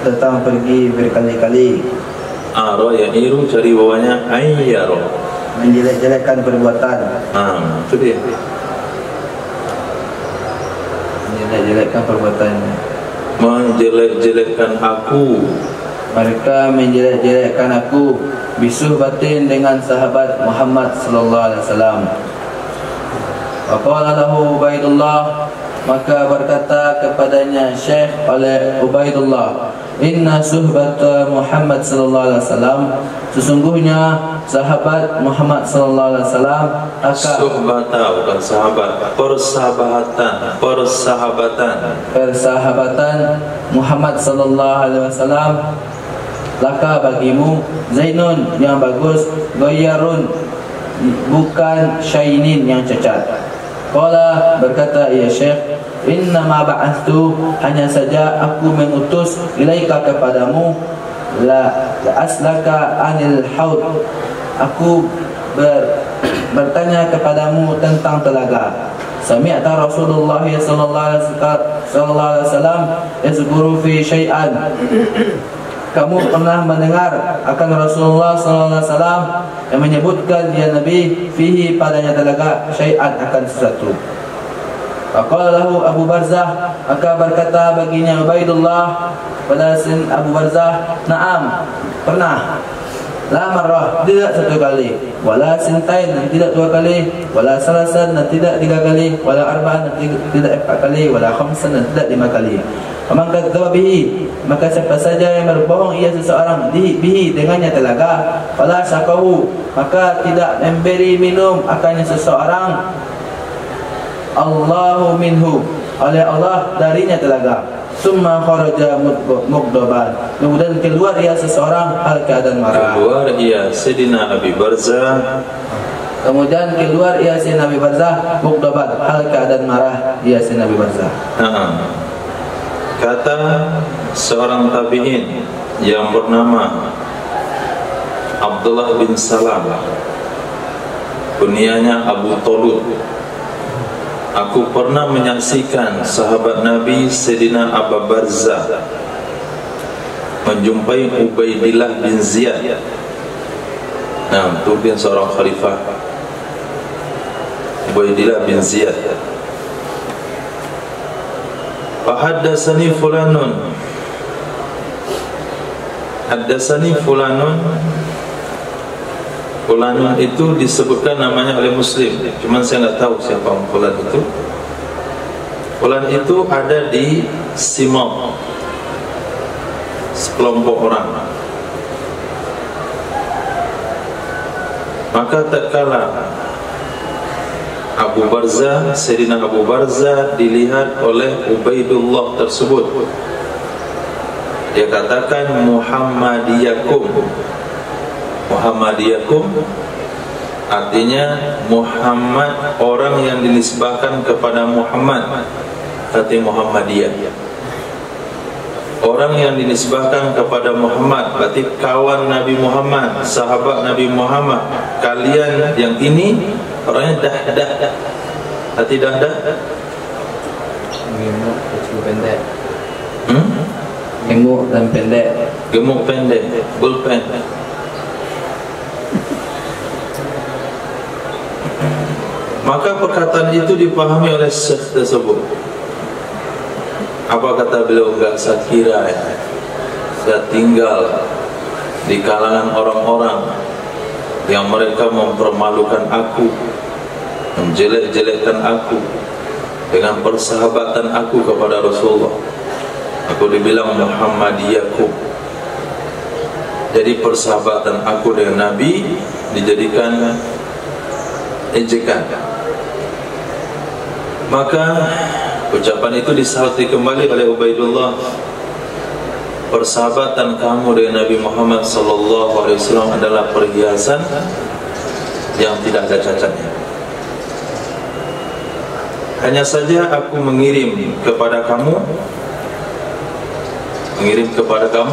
Datang pergi berkali-kali. Aro yang iru, cari bawahnya ayyaro, menjelek-jelekkan perbuatan. Itu dia. Menjelek-jelekkan perbuatan. Menjelek-jelekkan aku. Mereka menjelek-jelekkan aku bisuh batin dengan sahabat Muhammad sallallahu alaihi wasallam. Faqala lahu Ubaidullah, maka berkata kepadanya Syekh oleh Ubaidullah, inna suhbata Muhammad sallallahu alaihi wasallam, sesungguhnya sahabat Muhammad sallallahu alaihi wasallam, suhbata bukan sahabat, persahabatan Muhammad sallallahu alaihi wasallam, laka bagimu zainun yang bagus, ghayyarun bukan syainin yang cacat. Qala berkata ya Syekh, innama ba'athtu hanya saja aku mengutus ilaika kepadamu la aslaka anil haud, aku bertanya kepadamu tentang telaga. Sami'ta Rasulullah sallallahu alaihi wasallam yazkuru fi syai'an, kamu pernah mendengar akan Rasulullah sallallahu alaihi wasallam yang menyebutkan dia Nabi fihi padanya telaga syai'an akan sesuatu. Faqala lahu Abu Barzah, maka berkata baginya Ubaidullah pada Abu Barzah, na'am, pernah. La marrah, tidak satu kali, wala sintain, tidak dua kali, wala salasan, tidak tiga kali, wala arba'an, tidak empat kali, wala khamsan, tidak lima kali. Faman kadzdzaba bihi, maka siapa saja yang berbohong ia seseorang bihi dengannya telaga, wala syaqahu, maka tidak memberi minum akannya seseorang, Allahu minhu, oleh Allah darinya telaga. Summa kharaja mughdaban, kemudian keluar ia seseorang hal keadaan marah. Keluar ia Sayyidina Abi Barzah, kemudian keluar ia Sayyidina Abi Barzah mughdaban hal keadaan marah ia Sayyidina Abi Barzah. Kata seorang tabi'in yang bernama Abdullah bin Salam, kunyanya Abu Tolut, aku pernah menyaksikan sahabat Nabi Sayyidina Abu Barzah menjumpai Ubaidillah bin Ziyad. Nah, itu dia seorang khalifah, Ubaidillah bin Ziyad. Fahaddasani fulanun, haddasani fulanun. Fulanun itu disebutkan namanya oleh Muslim, cuman saya nggak tahu siapa fulan itu. Fulan itu ada di Simam, sekelompok orang. Maka tatkala Abu Barzah, Sayyidina Abu Barzah dilihat oleh Ubaidullah tersebut, dia katakan Muhammadiyakum. Muhammadiyakum artinya Muhammad, orang yang dinisbahkan kepada Muhammad, kata Muhammadiyah. Orang yang dinisbahkan kepada Muhammad berarti kawan Nabi Muhammad, sahabat Nabi Muhammad. Kalian yang ini orangnya dah. Hati dah. Gemuk kecil pendek. Gemuk dan pendek. Gemuk pendek, bulpen. Maka perkataan itu dipahami oleh syekh tersebut. Apa kata beliau? Enggak saya kira saya tinggal di kalangan orang-orang yang mereka mempermalukan aku, menjelek-jelekkan aku dengan persahabatan aku kepada Rasulullah. Aku dibilang Muhammadiyakum. Jadi persahabatan aku dengan Nabi dijadikan ejekan. Maka ucapan itu disahuti kembali oleh Ubaidullah, persahabatan kamu dengan Nabi Muhammad SAW adalah perhiasan yang tidak ada cacatnya. Hanya saja aku mengirim kepada kamu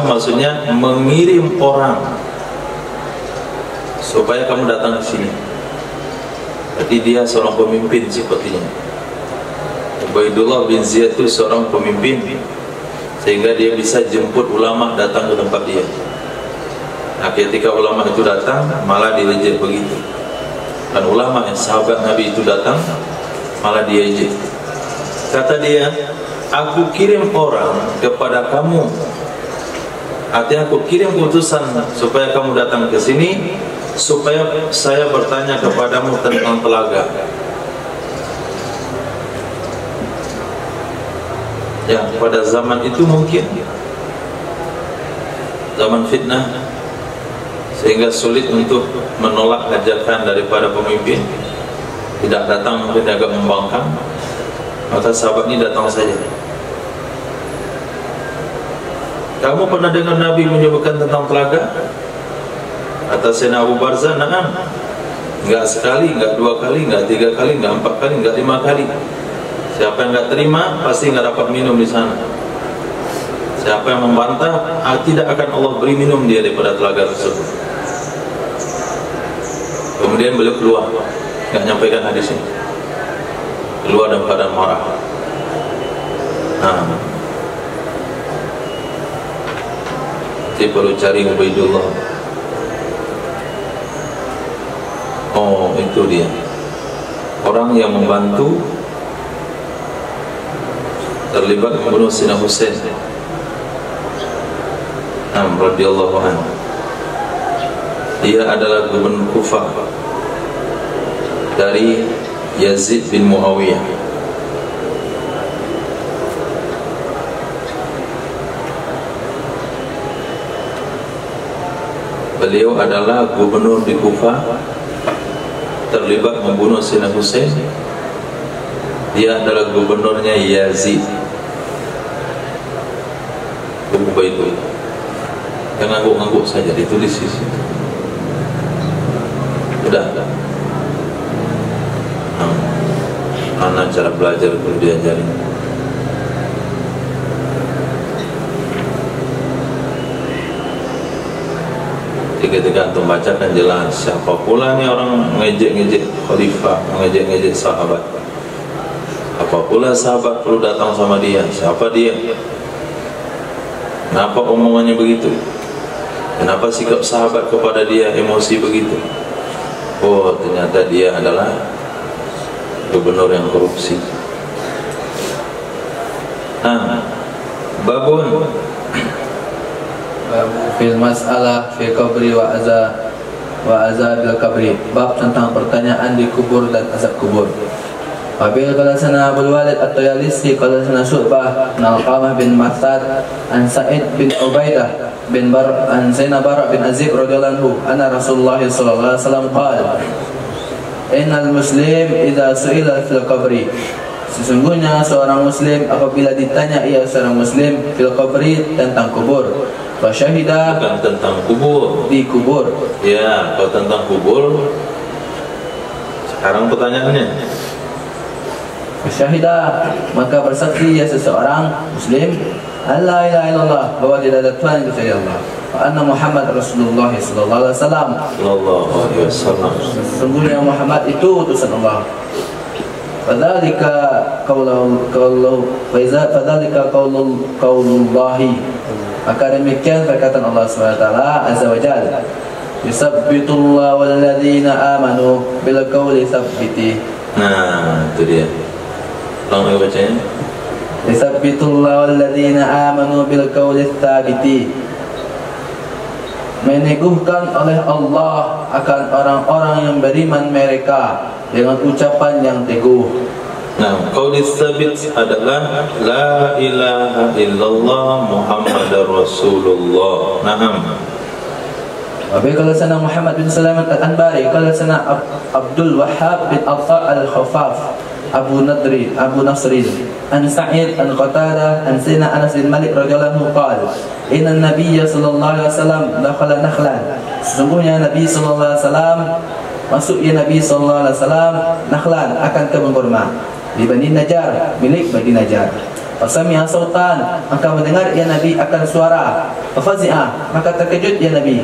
maksudnya mengirim orang supaya kamu datang ke sini. Jadi dia seorang pemimpin sepertinya. Ubaidullah bin Ziyad itu seorang pemimpin, sehingga dia bisa jemput ulama datang ke tempat dia. Nah, ketika ulama itu datang malah diejek begitu. Dan ulama yang sahabat Nabi itu datang malah diejek. Kata dia, aku kirim orang kepada kamu, artinya aku kirim utusan supaya kamu datang ke sini, supaya saya bertanya kepadamu tentang telaga. Ya, pada zaman itu mungkin zaman fitnah, sehingga sulit untuk menolak ajakan daripada pemimpin. Tidak datang mungkin agak membangkang, maka sahabat ini datang saja. Kamu pernah dengar Nabi menyebutkan tentang telaga? Kata Sayyidina Abu Barzah, na'am. Enggak sekali, enggak 2 kali, enggak 3 kali, enggak 4 kali, enggak 5 kali. Siapa yang enggak terima, pasti enggak dapat minum di sana. Siapa yang membantah, tidak akan Allah beri minum dia daripada telaga tersebut. Kemudian beliau keluar, enggak nyampaikan hadis ini. Keluar dalam keadaan marah. Jadi perlu cari Ubaidullah. Oh, itu dia. Orang yang membantu terlibat membunuh Sayyidina Husain radhiyallahu anhu. Dia adalah gubernur Kufah dari Yazid bin Muawiyah. Beliau adalah gubernur di Kufah, terlibat membunuh Sayyidina Husain. Dia adalah gubernurnya Yazid. Itu yang ngangguk-ngangguk saja, ditulis di situ. Udah. Mana cara belajar perlu diajarin. Ketika antum baca kan jelas siapa pula nih orang ngejek-ngejek khalifah, ngejek-ngejek sahabat. Apa pula sahabat perlu datang sama dia? Siapa dia? Kenapa omongannya begitu? Kenapa sikap sahabat kepada dia emosi begitu? Oh, ternyata dia adalah gubernur yang korupsi. Babun fil mas'alah fi qabri wa azab bil qabri. Bab tentang pertanyaan di kubur dan azab kubur. Wabil qala sana Abdul Walid At-Tayalisi qala sana Syu'bah an Alqamah bin Marsad an Sa'id bin Ubaidah bin Bar an Zainab bin Azib radhiyallahu anhu anna Rasulullah sallallahu alaihi wasallam qala innal muslim idza su'ila fil qabri. Sesungguhnya seorang muslim apabila ditanya ia seorang muslim fil qabri tentang kubur, fasyahida, bukan tentang kubur, di kubur. Ya, kalau tentang kubur sekarang pertanyaannya. Fasyahida, maka bersaksi ya seseorang muslim alla ilaha illallah, bahwa tidak ada Tuhan kecuali Allah, wa anna Muhammad Rasulullah sallallahu alaihi wasallam. Sesungguhnya Muhammad itu utusan Allah. Fadzalika qaulullahi, maka demikian perkataan Allah SWT azza wa jalla, yusabbitullahu walladzina amanu bil qawli tsabbiti. Nah, itu dia. Tolong lagi bacanya. Yusabbitullahu walladzina amanu bil qawli tsabbiti, meneguhkan oleh Allah akan orang-orang yang beriman mereka dengan ucapan yang teguh. Nah, qaul tsabit adalah la ilaha illallah Muhammadar Rasulullah. Naam. Abi qala sana Muhammad bin Sulaiman al-Anbari qala sana Abdul Wahhab bin Atha al-Khaffaf Abu Nasrin an Sa'id an Qatadah an Sina Anas bin Malik radhiyallahu anhu qala inna an-nabiyya sallallahu alaihi wasallam dakhala nakhlan. Sesungguhnya Nabi sallallahu alaihi wasallam masuk ya Nabi sallallahu alaihi wasallam nakhlan, akan kebun kurma di Bani Najjar, milik Bani Najjar. Fasami'a sautan, maka mendengar ya Nabi akan suara. Fafazi'a, maka terkejut ya Nabi.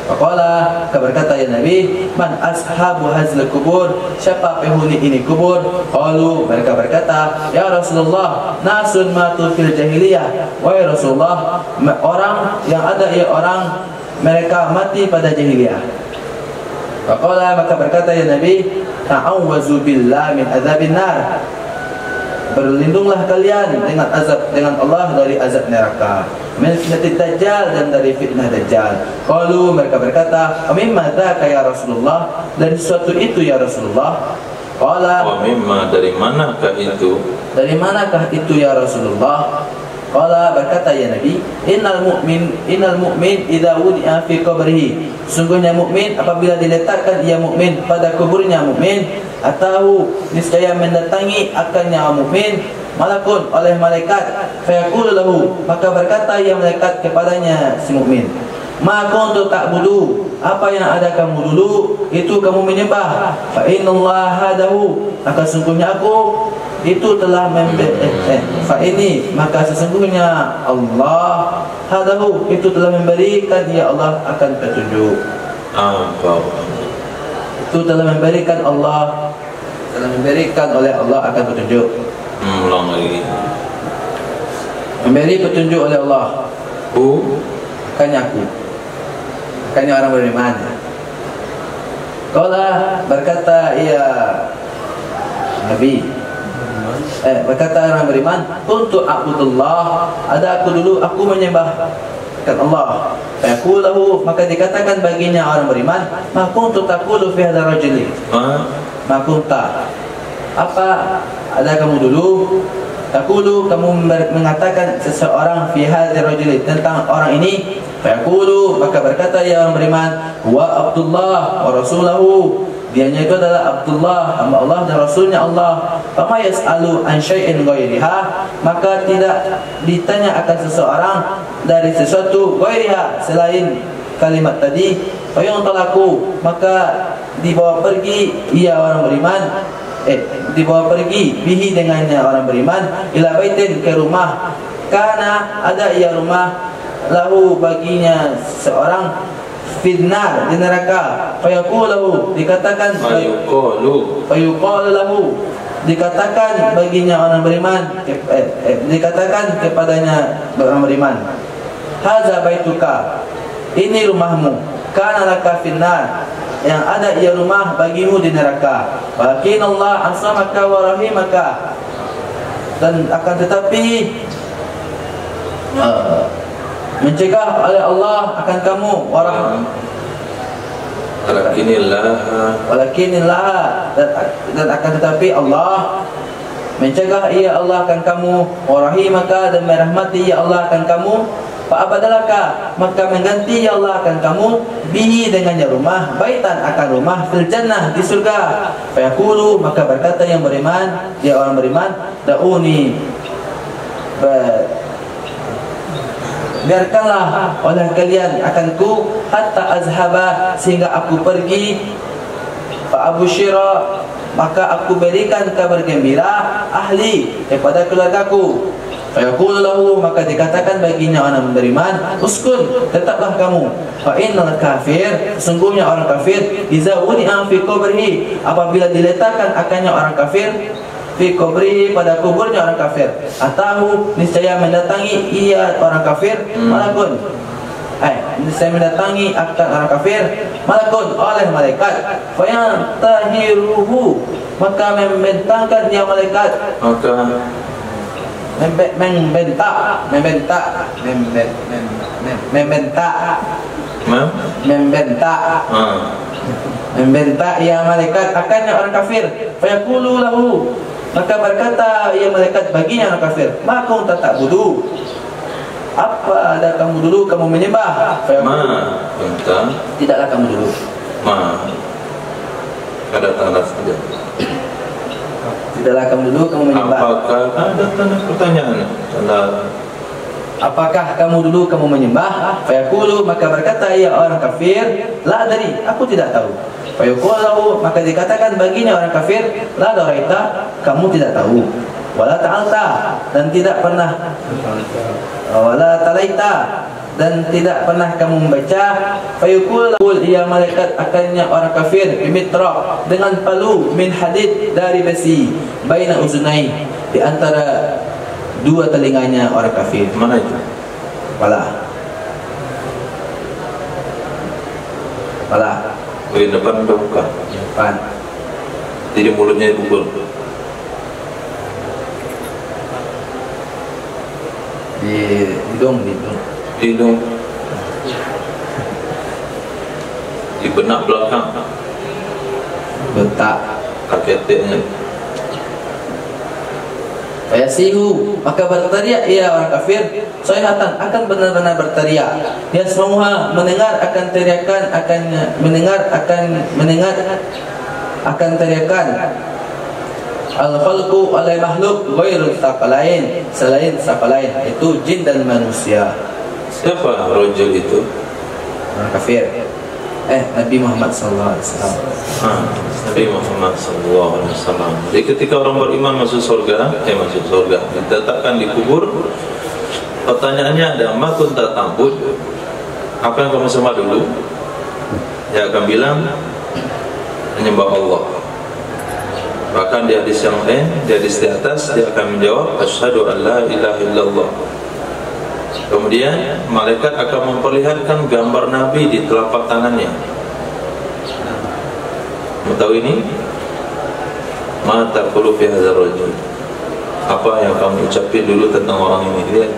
Faqala, berkata ya Nabi, man ashabu hazil kubur, siapa penghuni ini kubur? Qalu, mereka berkata, ya Rasulullah, nasun matu fil jahiliyah. Wahai Rasulullah, orang yang ada ya orang mereka mati pada jahiliyah. Faqala, maka berkata ya Nabi, ta'awwazu billah min azabin nar, berlindunglah kalian dengan Allah dari azab neraka, min fitnatid dajjal, dan dari fitnah dajjal. Qalu, mereka berkata, mimma dzaka ya Rasulullah, dari sesuatu itu ya Rasulullah. Qala, wa mimma, dari manakah itu? Dari manakah itu ya Rasulullah? Qala, berkata ya Nabi, innal mu'min idza wudi'a fi qabrihi, sungguhnya mukmin apabila diletakkan ia mukmin pada kuburnya mukmin, atau niscaya mendatangi akannya mukmin malakun oleh malaikat. Fayaqulu lahu, maka berkata ia malaikat kepadanya si mukmin, ma kuntu ta'budu, apa yang ada kamu dulu itu kamu menyembah. Fa innallaha hadahu, maka sesungguhnya aku itu telah fa ini, maka sesungguhnya Allah hadahu, itu telah memberikan ya Allah akan petunjuk. Itu telah memberikan Allah, telah memberikan oleh Allah akan petunjuk. Ulang lagi. Memberi petunjuk oleh Allah. Bukannya aku, bukannya orang beriman. Qala, berkata ia Nabi, berkata orang beriman, untuk abudullah, ada aku dulu aku menyembahkan Allah. Fayaqulu, maka dikatakan baginya orang beriman, ma kuntu taqulu fi hadzal rajuli, ma kunta, apa ada kamu dulu taqulu, kamu mengatakan seseorang fi hadzal rajuli, tentang orang ini. Fayaqulu, maka berkata ya orang beriman, wa Abdullah wa rasuluhu, dianya itu adalah Abdullah, hamba Allah dan Rasulnya Allah. Fama yas'alu an syai'in ghairiha, maka tidak ditanya akan seseorang dari sesuatu ghairiha, selain kalimat tadi. Fayuntalaku, maka dibawa pergi ia orang beriman, dibawa pergi bihi dengannya orang beriman, ila baitin, ke rumah, karena ada ia rumah, lahu baginya seorang, finnar, di neraka. Fayaqulu, dikatakan fayuqalu lahu, dikatakan baginya orang beriman, dikatakan kepadanya orang beriman, hadza baituka, ini rumahmu, kana laka finnar, yang ada ia rumah bagimu di neraka. Walakin Allah asamaka wa rahimaka, dan akan tetapi mencegah oleh Allah akan kamu, walakinillah, dan akan tetapi Allah mencegah ia Allah akan kamu, warahimaka, dan merahmati ya Allah akan kamu. Fa'abadalaka, maka mengganti ya Allah akan kamu, bihi dengannya rumah, baitan akan rumah, fil jannah, di surga. Fayaqulu, maka berkata yang beriman, dia orang beriman, da'uni, biarkanlah oleh kalian akanku, hatta azhaba, sehingga aku pergi, fa abusyira, maka aku berikan kabar gembira, ahli, kepada keluargaku. Fayaqulu lahu, maka dikatakan baginya orang beriman, uskun, tetaplah kamu. Fa innal kafir, sesungguhnya orang kafir, iza wudi'a fi qabrihi, apabila diletakkan akannya orang kafir, fi qabrihi, pada kuburnya orang kafir, atahu, niscaya mendatangi ia orang kafir, malakun, niscaya mendatangi akan orang kafir, malakun, oleh malaikat. Fayantahiruhu, maka membentangkan dia malaikat, membentak ya malaikat akannya orang kafir. Fayaqulu lahu, maka berkata ya malaikat baginya orang kafir, ma kunta ta'budu, apa ada kamu dulu kamu menyembah? Tidaklah kamu dulu. Kadatanlah saja. Tidaklah kamu dulu kamu menyembah. Apakah ada tanda pertanyaan? Apakah kamu dulu kamu menyembah? Fayaqulu, maka berkata ia orang kafir, la adri, aku tidak tahu. Fayaqulu, maka dikatakan baginya orang kafir, la daraita, kamu tidak tahu. Wala ta'alta, dan tidak pernah, wala talaita, dan tidak pernah kamu membaca. Fayaqul, ia malaikat akannya orang kafir, bimitra, dengan palu, min hadid, dari besi, baina uzunai, di antara dua telinganya orang kafir. Mana itu? Pala. Di depan atau bukan? Depan. Jadi mulutnya dipukul. Di hidung. Di benak belakang. Betak. Kaketeknya. Fayasihu, maka berteriak ia orang kafir, sayhatan, akan benar-benar berteriak. Yasmauha, mendengar akan teriakan, mendengar akan teriakan. Al-khalqu oleh makhluk ghairul tsaqalain, selain tsaqalain, itu jin dan manusia. Siapa rajul itu? Orang kafir. Nabi Muhammad sallallahu alaihi wasallam. Nabi Muhammad sallallahu alaihi wasallam. Jadi ketika orang beriman masuk surga, diletakkan di kubur, pertanyaannya ada, ma kunta ta'bud? Apa yang kamu sembah dulu? Dia akan bilang menyembah Allah. Bahkan di hadis yang lain, di hadis di atas, dia akan menjawab asyhadu an la ilaha illallah. Kemudian malaikat akan memperlihatkan gambar Nabi di telapak tangannya. Mau tahu ini? Ma taqulu fi hadzal rajul? Apa yang kamu ucapin dulu tentang orang ini? Lihat.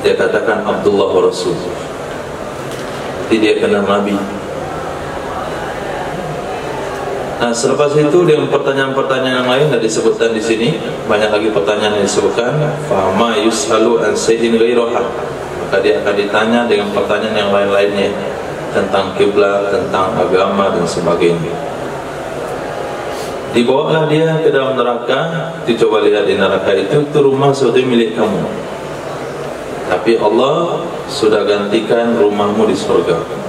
Dia katakan Abdullah wa Rasul. Jadi dia kenal Nabi. Nah, selepas itu dengan pertanyaan-pertanyaan yang lain tidak disebutkan di sini, banyak lagi pertanyaan yang disebutkan. Fama yus'alu an sayyidin ghairaha. Maka dia akan ditanya dengan pertanyaan yang lain-lainnya tentang kiblat, tentang agama dan sebagainya. Dibawalah dia ke dalam neraka. Dicoba lihat di neraka itu rumah sudah milik kamu. Tapi Allah sudah gantikan rumahmu di surga.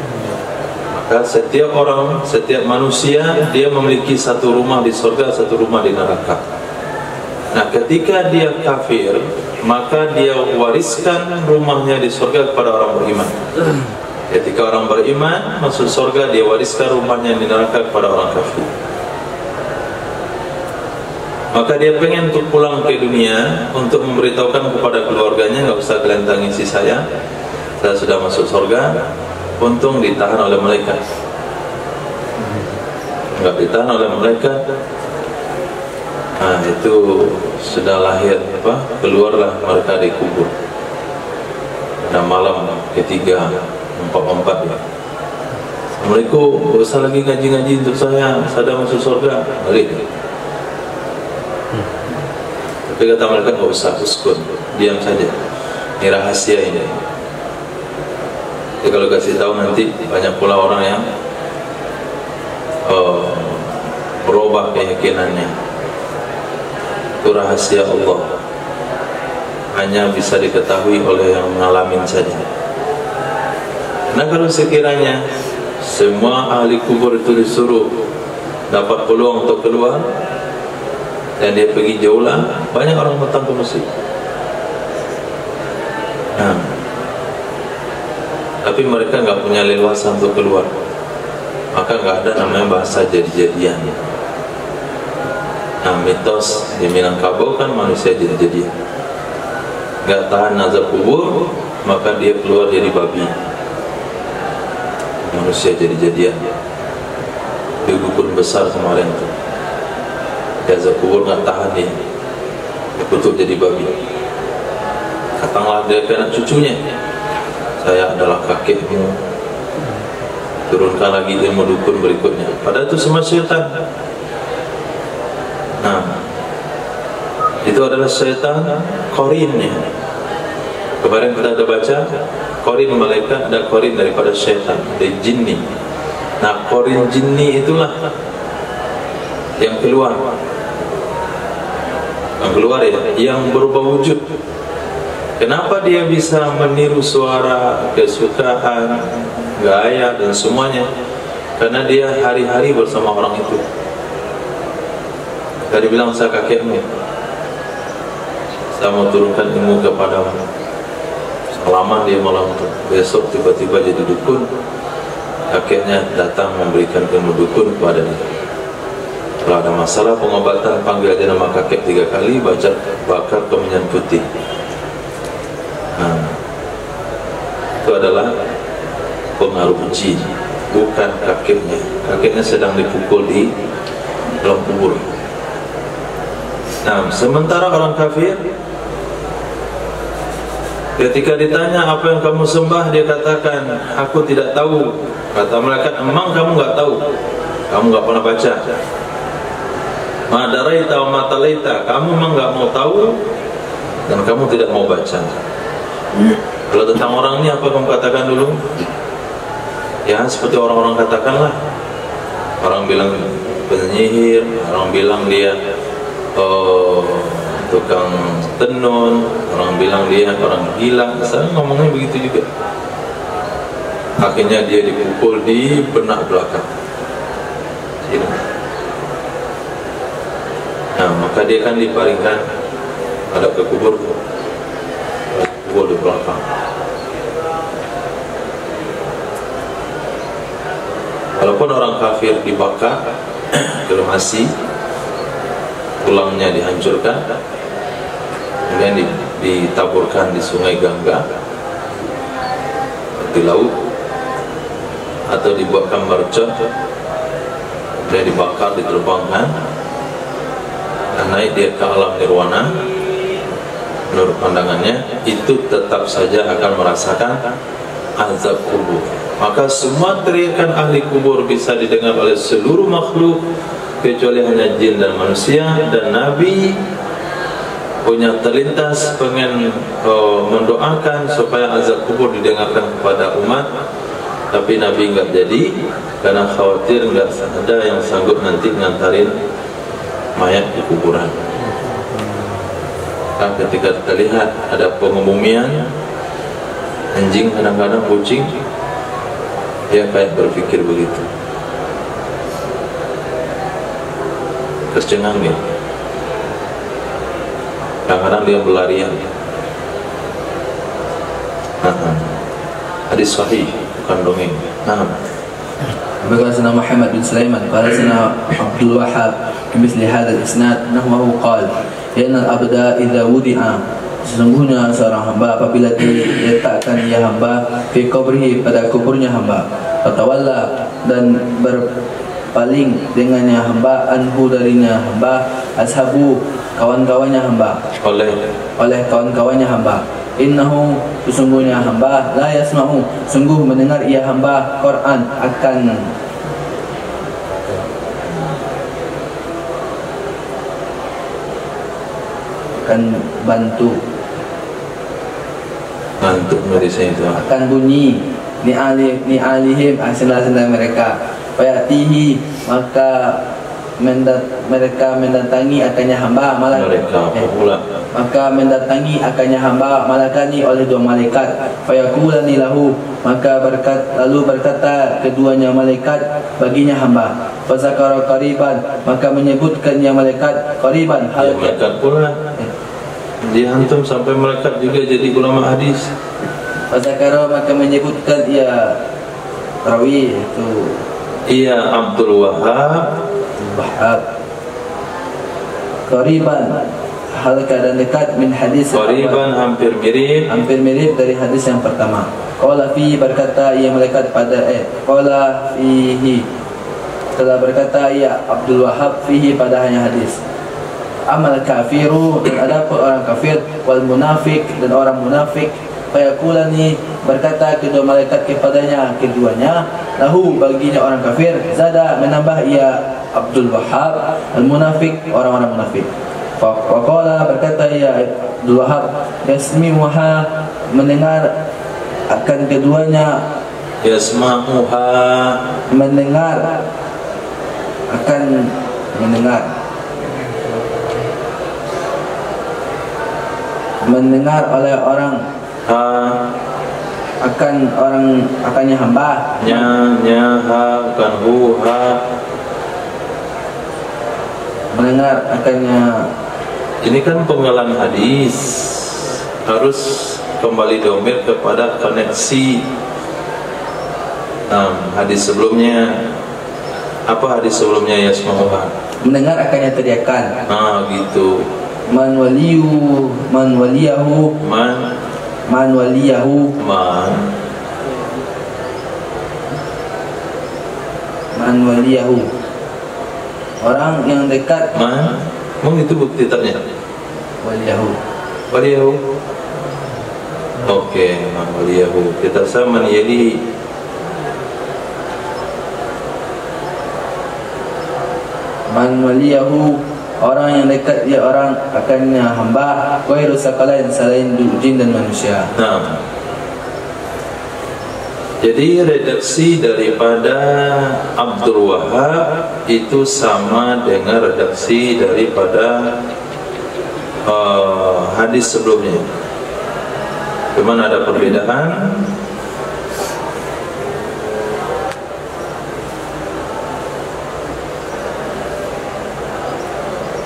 Maka setiap orang, setiap manusia, dia memiliki satu rumah di surga, satu rumah di neraka. Nah, ketika dia kafir, maka dia wariskan rumahnya di surga kepada orang beriman. Ketika orang beriman masuk surga, dia wariskan rumahnya di neraka kepada orang kafir. Maka dia pengen untuk pulang ke dunia untuk memberitahukan kepada keluarganya, nggak usah kalian tangisi saya sudah masuk surga. Untung ditahan oleh malaikat. Nggak ditahan oleh malaikat. Nah, itu sudah lahir keluarlah mereka di kubur. Dan malam ketiga 4 ya. Assalamualaikum, nggak usah lagi ngaji-ngaji untuk saya sudah masuk surga. Balik. Tapi kata malaikat, nggak usah, uskun, diam saja. Ini rahasia ini. Jadi kalau kasih tahu nanti banyak pula orang yang berubah keyakinannya. Itu rahasia Allah, hanya bisa diketahui oleh yang mengalami saja. Nah, kalau sekiranya semua ahli kubur itu disuruh dapat peluang untuk keluar dan dia pergi jauh lah, banyak orang datang ke masjid. Tapi mereka nggak punya leluasa untuk keluar, maka nggak ada namanya bahasa jadi-jadian. Nah, mitos di Minangkabau kan manusia jadi-jadian, nggak tahan azab kubur, maka dia keluar jadi babi. Manusia jadi-jadian di dukun besar kemarin tuh, di azab kubur nggak tahan dia dikutuk jadi babi. Datanglah dia ke anak cucunya, saya adalah kakekmu, turunkan lagi ilmu dukun berikutnya. Padahal itu semua syaitan. Nah, itu adalah syaitan korinnya. Kemarin kita ada baca korin malaikat, ada korin daripada syaitan, dari jinni. Nah, korin jinni itulah yang keluar ya, yang berubah wujud. Kenapa dia bisa meniru suara, kesukaan, gaya dan semuanya? Karena dia hari-hari bersama orang itu. Dia bilang, saya kakekmu, saya mau turunkan ilmu kepadamu. Lama dia malam itu, besok tiba-tiba jadi dukun. Kakeknya datang memberikan ilmu dukun kepada dia. Kalau ada masalah pengobatan, panggil aja nama kakek 3 kali, baca bakar kemenyan putih. Nah, itu adalah pengaruh jin, bukan kakeknya. Kakeknya sedang dipukul di dalam kubur. Nah, sementara orang kafir, ketika ditanya apa yang kamu sembah, dia katakan, aku tidak tahu. Kata malaikat, emang kamu nggak tahu? Kamu nggak pernah baca? Ma daraita wa ma talaita, kamu memang nggak mau tahu dan kamu tidak mau baca. Kalau tentang orang ini apa kamu katakan dulu? Ya seperti orang-orang katakanlah. Orang bilang penyihir, orang bilang dia tukang tenun, orang bilang dia orang gila. Saya ngomongnya begitu juga. Akhirnya dia dipukul di benak belakang. Nah, maka dia kan dibaringkan ada ke kubur di belakang. Walaupun orang kafir dibakar, kremasi, tulangnya dihancurkan, kemudian ditaburkan di sungai Gangga, di laut, atau dibuatkan mercon, kemudian dibakar, diterbangkan, dan naik dia ke alam nirwana. Menurut pandangannya, itu tetap saja akan merasakan azab kubur. Maka semua teriakan ahli kubur bisa didengar oleh seluruh makhluk kecuali hanya jin dan manusia. Dan Nabi punya terlintas pengen mendoakan supaya azab kubur didengarkan kepada umat, tapi Nabi enggak jadi karena khawatir enggak ada yang sanggup nanti ngantarin mayat di kuburan. Nah, ketika kita lihat ada pengebumian anjing, kadang-kadang kucing, dia kayak berpikir begitu, tercengang dia. Kadang-kadang dia berlarian. Hadis sahih, bukan dongeng. Berkata Muhammad bin Sulaiman, qala sana Abdul Wahhab bimithli hadha al-isnad nahwahu qala inna al-abda idza wudi'a, sesungguhnya seorang hamba apabila diletakkan ia hamba fi qabrihi, pada kuburnya hamba, fatawalla, dan berpaling dengannya hamba, anhu, darinya hamba, ashabu, kawan-kawannya hamba, oleh kawan-kawannya hamba, innahu, sesungguhnya hamba, la yasma'u, sungguh mendengar ia hamba Quran, akan bantu medisnya itu akan bunyi ni alihim sendal-sendal mereka, fayatihi, maka mereka mendatangi akannya hamba maka mendatangi akannya hamba malakani oleh dua malaikat, fayakulani lahu, maka lalu berkata keduanya malaikat baginya hamba, fazakara qariban, maka menyebutkannya malaikat qariban, hal malaikat pula dihantum sampai malaikat juga jadi ulama hadis. Fazakara, maka menyebutkan ia rawi itu Abdul Wahhab qariban, hal keadaan dekat, min hadis qariban, hampir mirip dari hadis yang pertama. Qala fihi, berkata ia malaikat pada qala fihi, telah berkata ia Abdul Wahhab fihi, pada hanya hadis. Amal kafiru, dan adapun orang kafir, wal munafik, dan orang munafik, fayakulani, berkata kedua malaikat kepadanya keduanya, lahu, baginya orang kafir, zada, menambah ia Abdul Wahhab, al munafik, orang-orang munafik. Faqala, berkata ia Abdul Wahhab, yasmi'uha, mendengar akan keduanya, yasma'uha, mendengar akan mendengar oleh orang akannya hamba, bukan huha, mendengar akannya. Ini kan penggalan hadis, harus kembali domir kepada koneksi. Hadis sebelumnya apa? Hadis sebelumnya yasma'uha, mendengar akannya teriakan. Gitu. Man waliyahu, orang yang dekat. Itu bukti ternyata waliyahu. Oke, man waliyahu. Kita sama yali, man waliyahu, orang yang dekat dia, orang akannya hamba, ghairu sakalain, selain jin dan manusia. Jadi redaksi daripada Abdul Wahhab itu sama dengan redaksi daripada hadis sebelumnya. Cuman ada perbedaan.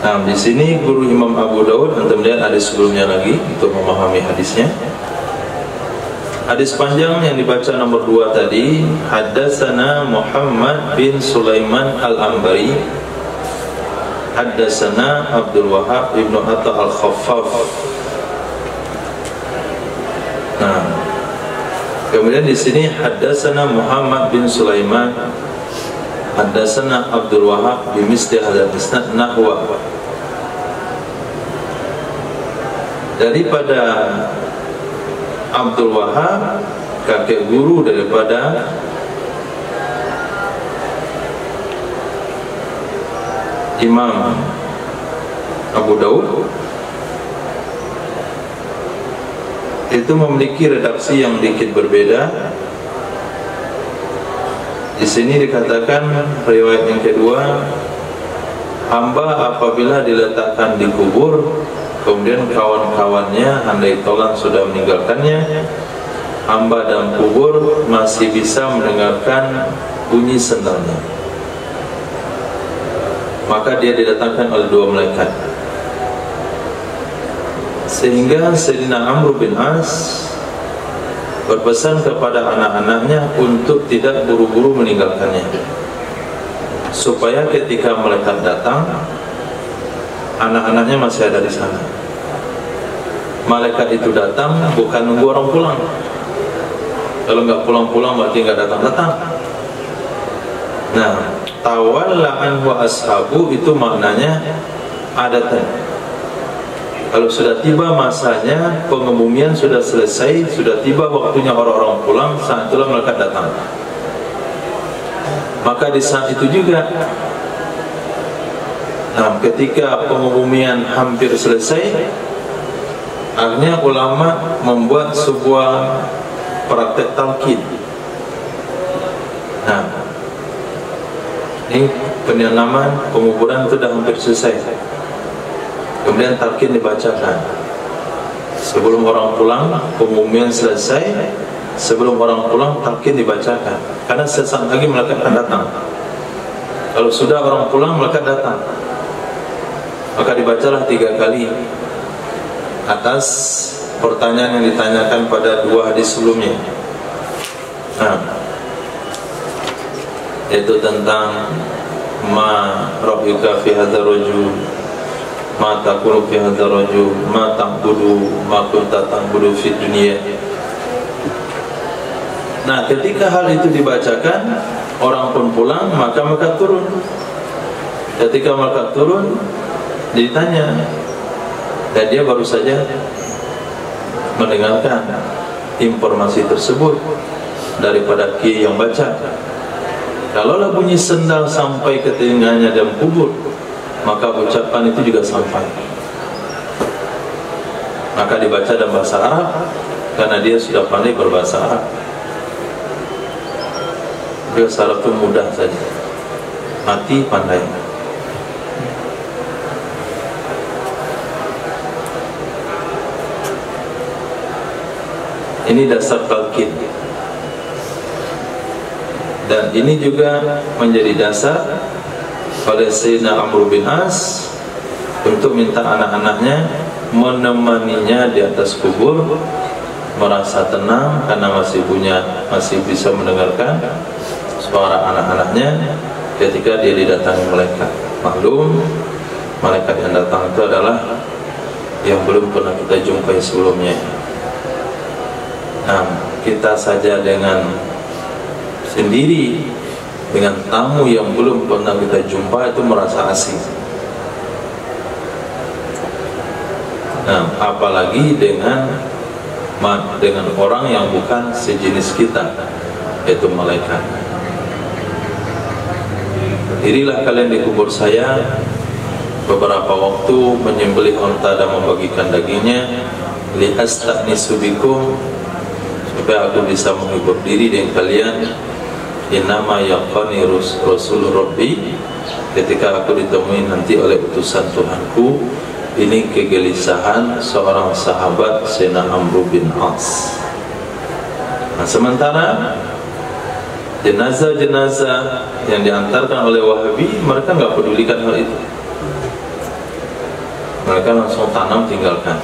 Nah, di sini guru Imam Abu Daud, antum lihat hadis sebelumnya lagi untuk memahami hadisnya. Hadis panjang yang dibaca nomor 2 tadi, haddatsana Muhammad bin Sulaiman al-Ambari, haddatsana Abdul Wahab ibnu Atta al-Khaffaf. Nah, kemudian di sini haddatsana Muhammad bin Sulaiman, haddatsana Abdul Wahab bimisli hadzal isnad nahwa. Daripada Abdul Wahab, kakek guru daripada Imam Abu Daud, itu memiliki redaksi yang sedikit berbeda. Di sini dikatakan riwayat yang kedua, hamba apabila diletakkan di kubur, kemudian kawan-kawannya andai tolang sudah meninggalkannya, hamba dalam kubur masih bisa mendengarkan bunyi sendalnya. Maka dia didatangkan oleh 2 malaikat. Sehingga Sayyidina Amr bin As berpesan kepada anak-anaknya untuk tidak buru-buru meninggalkannya, supaya ketika malaikat datang, anak-anaknya masih ada di sana. Malaikat itu datang bukan nunggu orang pulang. Kalau nggak pulang-pulang berarti nggak datang-datang. Nah, tawalla anhu ashabu itu maknanya adatan. Kalau sudah tiba masanya, pengebumian sudah selesai, sudah tiba waktunya orang-orang pulang, saat itulah malaikat datang. Maka di saat itu juga, nah, ketika pengebumian hampir selesai, akhirnya ulama membuat sebuah praktek talqin. Nah, ini penanaman penguburan itu sudah hampir selesai. Kemudian talqin dibacakan. Sebelum orang pulang, pengebumian selesai. Sebelum orang pulang, talqin dibacakan. Karena sesaat lagi malaikat akan datang. Kalau sudah orang pulang, malaikat datang. Maka dibacalah 3 kali atas pertanyaan yang ditanyakan pada 2 hadis sebelumnya. Nah, yaitu tentang ma rabbika fi hadzal rajul, ma taqulu fi hadzal rajul, ma ta'budu, ma kunta ta'budu fid dunya. Nah, ketika hal itu dibacakan, orang pun pulang, maka malaikat turun. Ketika malaikat turun, ditanya, dan dia baru saja mendengarkan informasi tersebut daripada kiai yang baca. Kalaulah bunyi sendal sampai ke telinganya dalam kubur, maka ucapan itu juga sampai. Maka dibaca dalam bahasa Arab, karena dia sudah pandai berbahasa Arab. Bahasa Arab itu mudah saja, mati pandai. Ini dasar talqin. Dan ini juga menjadi dasar oleh Sayyidina Amr bin As untuk minta anak-anaknya menemaninya di atas kubur, merasa tenang karena masih bisa mendengarkan suara anak-anaknya ketika dia didatangi malaikat. Maklum, malaikat yang datang itu adalah yang belum pernah kita jumpai sebelumnya. Nah, kita saja dengan sendiri, dengan tamu yang belum pernah kita jumpa itu merasa asing. Nah, apalagi dengan orang yang bukan sejenis kita, yaitu malaikat. Dirilah kalian di kubur saya beberapa waktu menyembelih unta dan membagikan dagingnya, li astanisu bikum, supaya aku bisa menghibur diri dengan kalian. Innama yaqani rasul rabbi, ketika aku ditemui nanti oleh utusan Tuhanku. Ini kegelisahan seorang sahabat Sayyidina Amr bin As. Nah, sementara jenazah-jenazah yang diantarkan oleh Wahabi, mereka nggak pedulikan hal itu. Mereka langsung tanam, tinggalkan,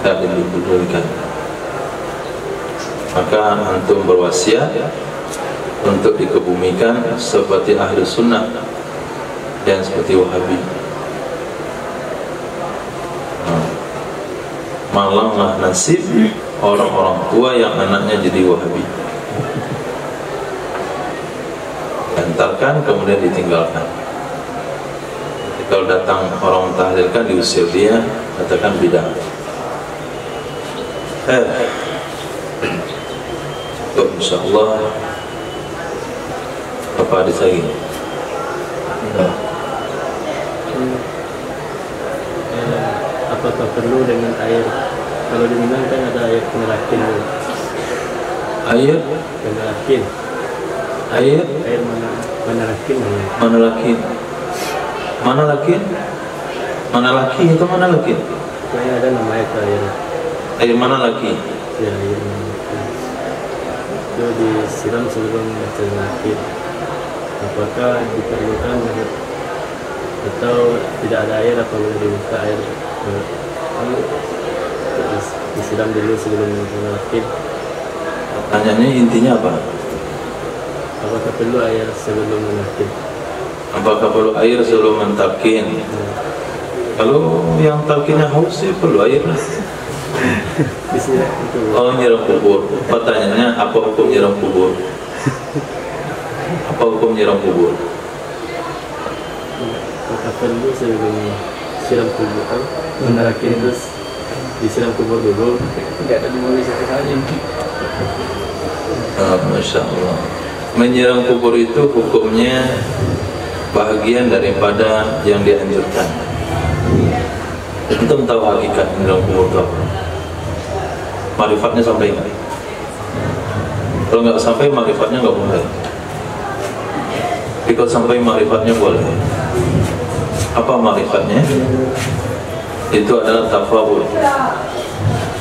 tidak dipedulikan. Maka antum berwasiat untuk dikebumikan seperti ahli sunnah dan seperti Wahabi. Malanglah nasib orang-orang tua yang anaknya jadi Wahabi. Antarkan kemudian ditinggalkan. Kalau datang orang tahlilkan, diusir dia, katakan bidah. Insyaallah apa hadis lagi? Apakah perlu dengan air? Kalau diminum kan ada air penerakin. Air penerakin. Air penerakin. Mana laki? Mana laki? Mana laki itu mana laki? Kayaknya ada namanya air. Air mana laki? Ya, air mana laki. Itu disiram sebelum penerakin. Apakah diperlukan atau tidak ada air, apa boleh dibuka air? Disiram dulu sebelum menakib. Tanyanya intinya apa? Apakah perlu air sebelum menakib? Apakah perlu air sebelum mentalkin? Kalau yang talkinnya haus sih perlu air. Oh, nyiram kubur. Pertanyaannya, apa hukum nyiram kubur? Apa hukum nyiram kubur? Apakah perlu sebelum siram kubur kan? Menarakin terus disiram kubur dulu. Tidak ada dimulai satu kali. Masya Allah. Menyiram kubur itu hukumnya bahagian daripada yang dianjurkan. Antum tahu hakikat menyiram kubur itu apa? Marifatnya sampai nggak? Kalau nggak sampai, marifatnya nggak boleh. Tapi kalau sampai, marifatnya boleh. Apa marifatnya? Itu adalah tafawul,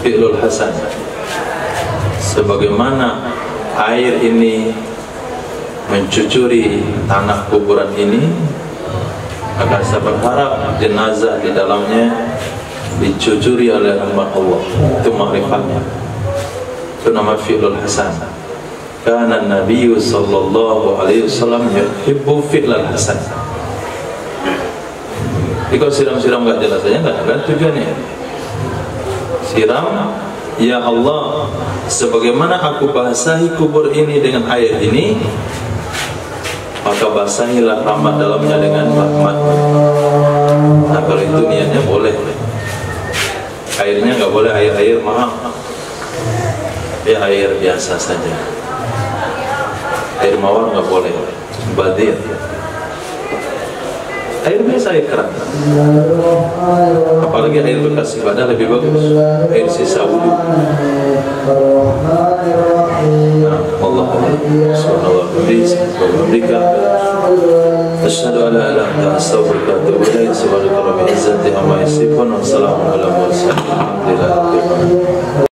fi'lul hasan. Sebagaimana air ini mencucuri tanah kuburan ini, maka saya berharap jenazah di dalamnya dicucuri oleh rahmat Allah. Itu ma'rifatnya. Itu nama fi'lul hasan. Kana Nabi sallallahu alaihi wasallam yuhibbu fi'lul hasan. Jadi kalau siram-siram nggak jelas saja nggak ada tujuannya. Siram, ya Allah, sebagaimana aku basahi kubur ini dengan air ini, maka basahilah rahmat dalamnya dengan rahmat. Nah, kalau itu niatnya boleh. Airnya nggak boleh air mahal, ya air biasa saja. Air mawar nggak boleh, badir. Air biasa, air keran. Apalagi air bekas ibadah lebih bagus. Air sisa wudhu. Nah, Allah subhanahu wa ta'ala. Asyhadu an la ilaha illa anta astaghfiruka wa atubu ilaik. Subhanaka rabbil izzati amma yasifun wa salamun alal mursalin. Alhamdulillah.